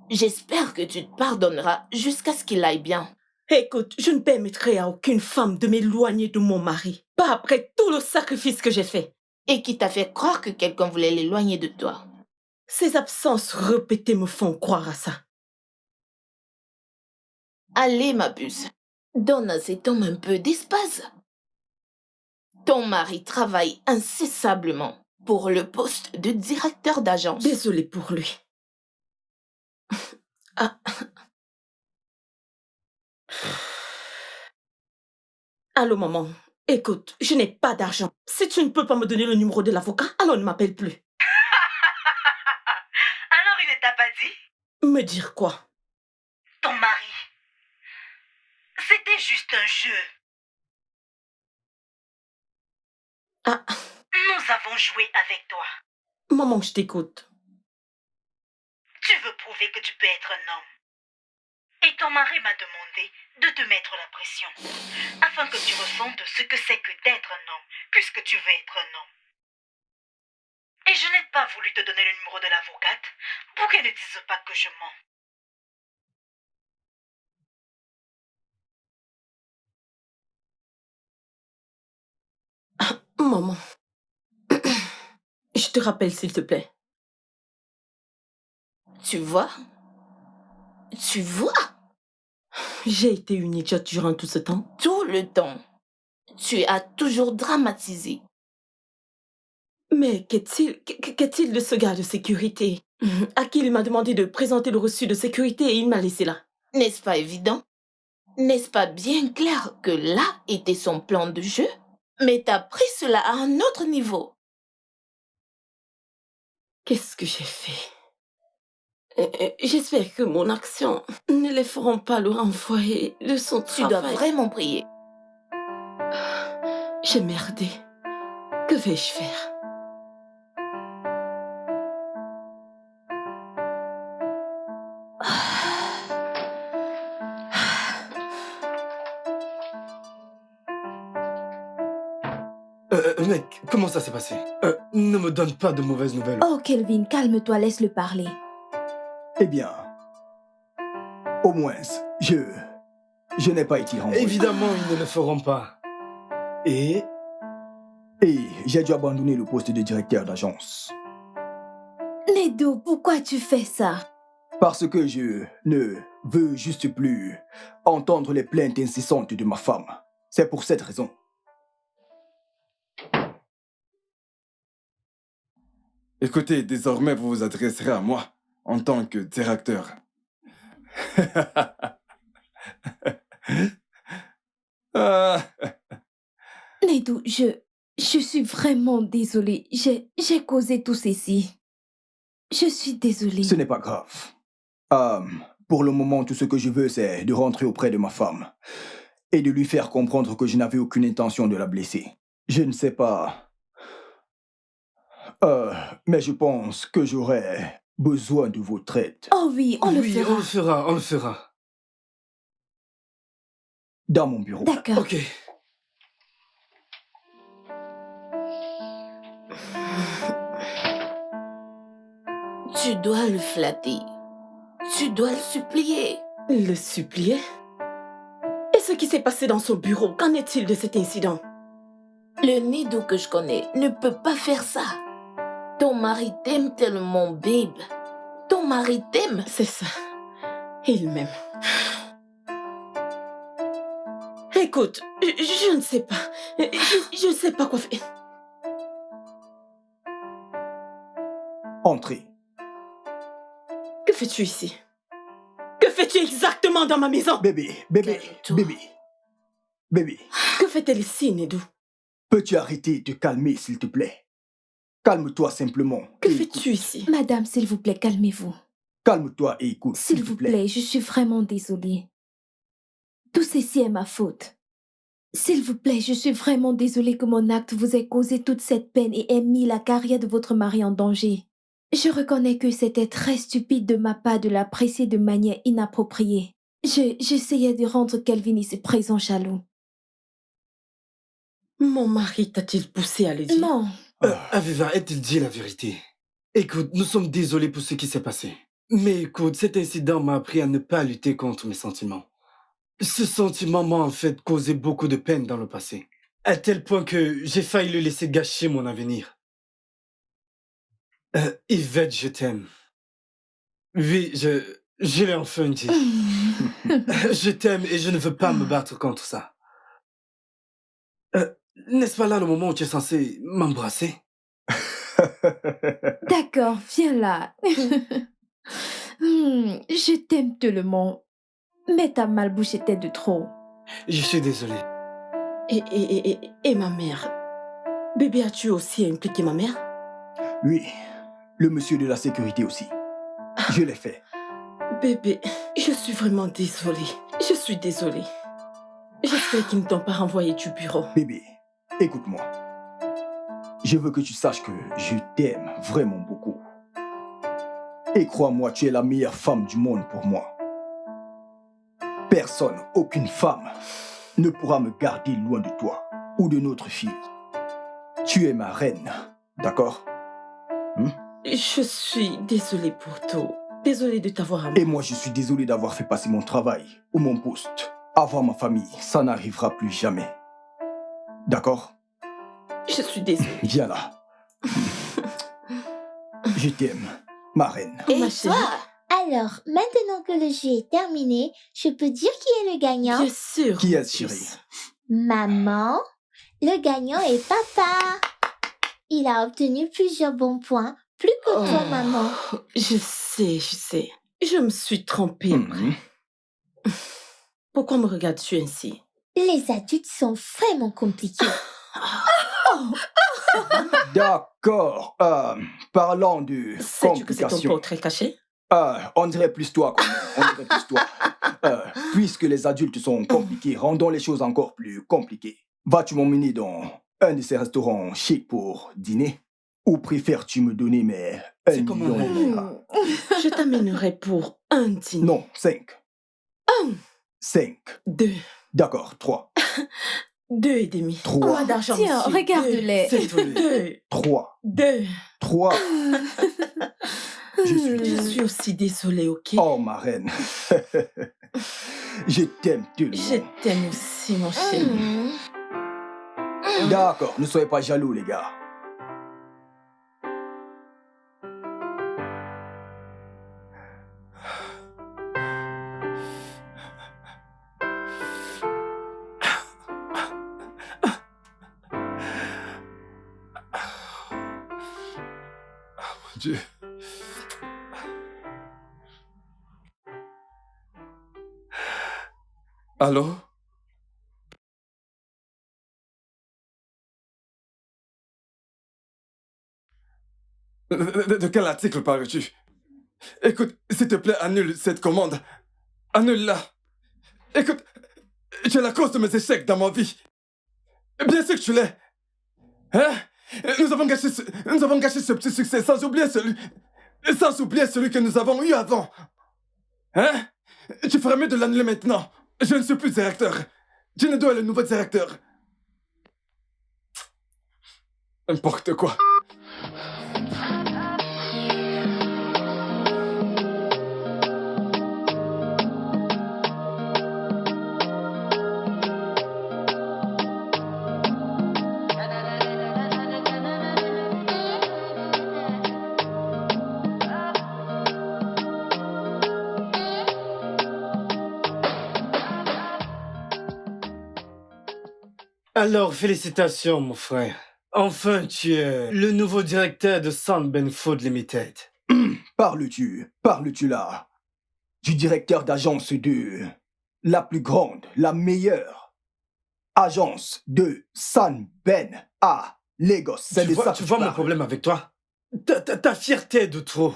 J'espère que tu te pardonneras jusqu'à ce qu'il aille bien. Écoute, je ne permettrai à aucune femme de m'éloigner de mon mari. Pas après tout le sacrifice que j'ai fait. Et qui t'a fait croire que quelqu'un voulait l'éloigner de toi. Ces absences répétées me font croire à ça. Allez, ma puce, donne à cet homme un peu d'espace. Ton mari travaille incessamment pour le poste de directeur d'agence. Désolée pour lui. Ah. Allô, maman. Écoute, je n'ai pas d'argent. Si tu ne peux pas me donner le numéro de l'avocat, alors ne m'appelle plus. Alors il ne t'a pas dit? Me dire quoi? Ton mari. C'était juste un jeu. Ah, Nous avons joué avec toi. maman, je t'écoute. Tu veux prouver que tu peux être un homme. Et ton mari m'a demandé de te mettre la pression, afin que tu ressentes ce que c'est que d'être un homme, puisque tu veux être un homme. Et je n'ai pas voulu te donner le numéro de l'avocate pour qu'elle ne dise pas que je mens. Maman. Je te rappelle, s'il te plaît. Tu vois? Tu vois? J'ai été une idiote durant tout ce temps. Tout le temps. Tu as toujours dramatisé. Mais qu'est-il de ce gars de sécurité? À qui il m'a demandé de présenter le reçu de sécurité et il m'a laissé là. N'est-ce pas évident? N'est-ce pas bien clair que là était son plan de jeu? Mais t'as pris cela à un autre niveau. Qu'est-ce que j'ai fait? J'espère que mon action ne les feront pas le renvoyer de son Tu dois travail. vraiment prier. J'ai merdé. Que vais-je faire? Mec, comment ça s'est passé? Ne me donne pas de mauvaises nouvelles. Oh, Kelvin, calme-toi, laisse-le parler. Eh bien, au moins, je n'ai pas été renvoyé. Évidemment, ils ne le feront pas. Et Et j'ai dû abandonner le poste de directeur d'agence. Nedo, pourquoi tu fais ça? Parce que je ne veux juste plus entendre les plaintes incessantes de ma femme. C'est pour cette raison. Écoutez, désormais, vous vous adresserez à moi en tant que directeur. Ah, Nedo, je suis vraiment désolée. J'ai causé tout ceci. Je suis désolée. Ce n'est pas grave. Pour le moment, tout ce que je veux, c'est de rentrer auprès de ma femme et de lui faire comprendre que je n'avais aucune intention de la blesser. Je ne sais pas. Mais je pense que j'aurais besoin de votre aide Oh oui, on le oui, fera. on le fera, on le fera. dans mon bureau. D'accord. Ok. Tu dois le flatter. Tu dois le supplier. Le supplier? Et ce qui s'est passé dans son bureau, qu'en est-il de cet incident? Le Nido que je connais ne peut pas faire ça. Ton mari t'aime tellement, babe. Ton mari t'aime. C'est ça. Il m'aime. Écoute, je ne sais pas. Je ne sais pas quoi faire. Entrez. Que fais-tu ici? Que fais-tu exactement dans ma maison? Bébé, Calme-toi. bébé. Que fait-elle ici, Nedou? Peux-tu arrêter de te calmer, s'il te plaît? Calme-toi simplement. Que et fais-tu ici? Madame, s'il vous plaît, calmez-vous. Calme-toi et écoute, S'il vous plaît, je suis vraiment désolée. Tout ceci est ma faute. S'il vous plaît, je suis vraiment désolée que mon acte vous ait causé toute cette peine et ait mis la carrière de votre mari en danger. Je reconnais que c'était très stupide de ma part de l'apprécier de manière inappropriée. J'essayais de rendre Kelvin ici présent jaloux. Mon mari t'a-t-il poussé à le dire? Non, Aviva, a-t-il dit la vérité? Écoute, nous sommes désolés pour ce qui s'est passé. Mais écoute, cet incident m'a appris à ne pas lutter contre mes sentiments. Ce sentiment m'a en fait causé beaucoup de peine dans le passé. À tel point que j'ai failli le laisser gâcher mon avenir. Yvette, je t'aime. Oui, je l'ai enfin dit. Je t'aime et je ne veux pas me battre contre ça. N'est-ce pas là le moment où tu es censé m'embrasser? d'accord, viens là. Je t'aime tellement. Mais ta malbouche était de trop. Je suis désolé. Et ma mère? Bébé, as-tu aussi impliqué ma mère? Oui, le monsieur de la sécurité aussi. Je l'ai fait. Bébé, je suis vraiment désolée. Je suis désolée. J'espère qu'ils ne t'ont pas renvoyé du bureau. Bébé, écoute-moi. Je veux que tu saches que je t'aime vraiment beaucoup. Et crois-moi, tu es la meilleure femme du monde pour moi. Personne, aucune femme, ne pourra me garder loin de toi ou de notre fille. Tu es ma reine, d'accord? Je suis désolée pour tout. Désolée de t'avoir amené. Et moi, je suis désolé d'avoir fait passer mon travail ou mon poste avant ma famille. Ça n'arrivera plus jamais. D'accord? Je suis désolée. Viens là. Je t'aime, ma reine. Et Ma chérie. toi? Alors, maintenant que le jeu est terminé, je peux dire qui est le gagnant? Bien sûr. Qui mon est-ce, chérie? fils. Maman. Le gagnant est papa. Il a obtenu plusieurs bons points, plus que toi, Oh. maman. Je sais. Je me suis trompée. Mhm. Pourquoi me regardes-tu ainsi? Les adultes sont vraiment compliqués. D'accord. Parlant de Sais-tu que c'est ton complications. portrait caché? On dirait plus toi, quoi. On dirait plus toi. Puisque les adultes sont compliqués, rendons les choses encore plus compliquées. Vas-tu m'emmener dans un de ces restaurants chics pour dîner? Ou préfères-tu me donner mes 1 C'est comme un million de rêve. liras? Je t'amènerai pour un dîner. Non, 5. 1, 5. 2, D'accord, 3. 2 et demi. 3. Pas d'argent, Tiens, monsieur. regarde-les. C'est tout. 2, 3. 2. 3. Je suis Je désolé. suis aussi désolée, ok? Oh, ma reine. Je t'aime tellement. Je t'aime aussi, mon chéri. D'accord, ne soyez pas jaloux, les gars. Dieu. Allô? De quel article parles-tu? Écoute, s'il te plaît, annule cette commande. Annule-la. Écoute, tu es la cause de mes échecs dans ma vie. Bien sûr que tu l'es. Hein? Nous avons gâché ce petit succès sans oublier celui que nous avons eu avant. Hein? Tu ferais mieux de l'annuler maintenant. Je ne suis plus directeur. Jinedo est le nouveau directeur. N'importe quoi. Alors, félicitations, mon frère. Enfin, tu es le nouveau directeur de Sound Ben Food Limited. Parles-tu là du directeur d'agence de la plus grande, la meilleure agence de San Ben à Lagos? C'est de ça que Tu vois mon parles. problème avec toi? Ta fierté de trop.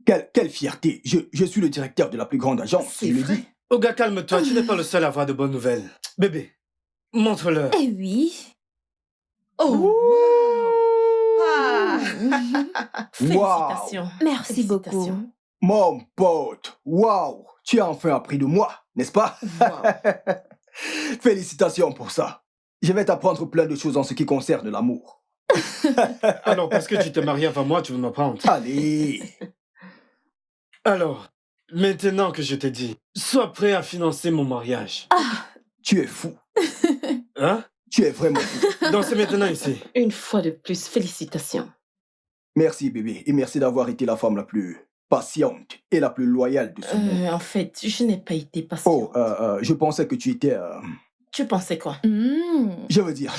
Quelle fierté. Je suis le directeur de la plus grande agence, C'est je le vrai. dis. Oga, calme-toi, tu n'es pas le seul à avoir de bonnes nouvelles. Bébé, montre-leur. Eh oui. Oh! Ah. Félicitations. Merci beaucoup. Félicitations. Mon pote, waouh, tu as enfin appris de moi, n'est-ce pas? Wow. Félicitations pour ça. Je vais t'apprendre plein de choses en ce qui concerne l'amour. Alors, parce que tu t'es marié avant moi, tu veux m'apprendre. Allez. Alors, maintenant que je t'ai dit, sois prêt à financer mon mariage. Tu es fou. Hein? Tu es vraiment fou. Donc c'est maintenant ici. Une fois de plus, félicitations. Merci bébé et merci d'avoir été la femme la plus patiente et la plus loyale de ce monde. En fait, je n'ai pas été patiente. Oh, je pensais que tu étais... Tu pensais quoi? Je veux dire,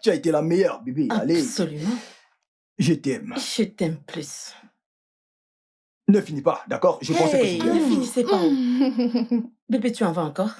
tu as été la meilleure bébé. Allez, Absolument. je t'aime. Je t'aime plus. Ne finis pas, d'accord? Je pensais Hey, que ne c'était... finissez pas. Bébé, tu en vas encore?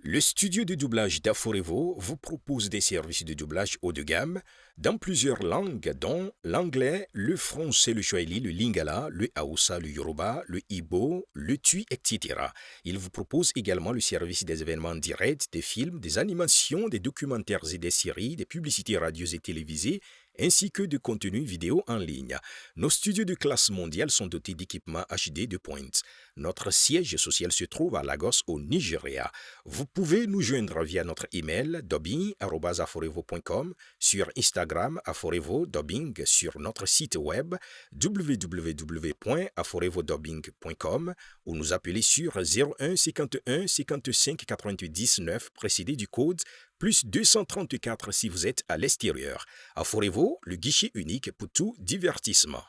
Le studio de doublage d'Aforevo vous propose des services de doublage haut de gamme dans plusieurs langues, dont l'anglais, le français, le swahili, le lingala, le haoussa, le yoruba, le igbo, le tui, etc. Il vous propose également le service des événements directs, des films, des animations, des documentaires et des séries, des publicités radio et télévisées, ainsi que de contenus vidéo en ligne. Nos studios de classe mondiale sont dotés d'équipements HD de pointe. Notre siège social se trouve à Lagos, au Nigeria. Vous pouvez nous joindre via notre email dubbing@aforevo.com, sur Instagram Aforevo Dubbing, sur notre site web www.aforevodubbing.com ou nous appeler sur 01 51 55 88 19 précédé du code plus 234 si vous êtes à l'extérieur. Aforevo, le guichet unique pour tout divertissement.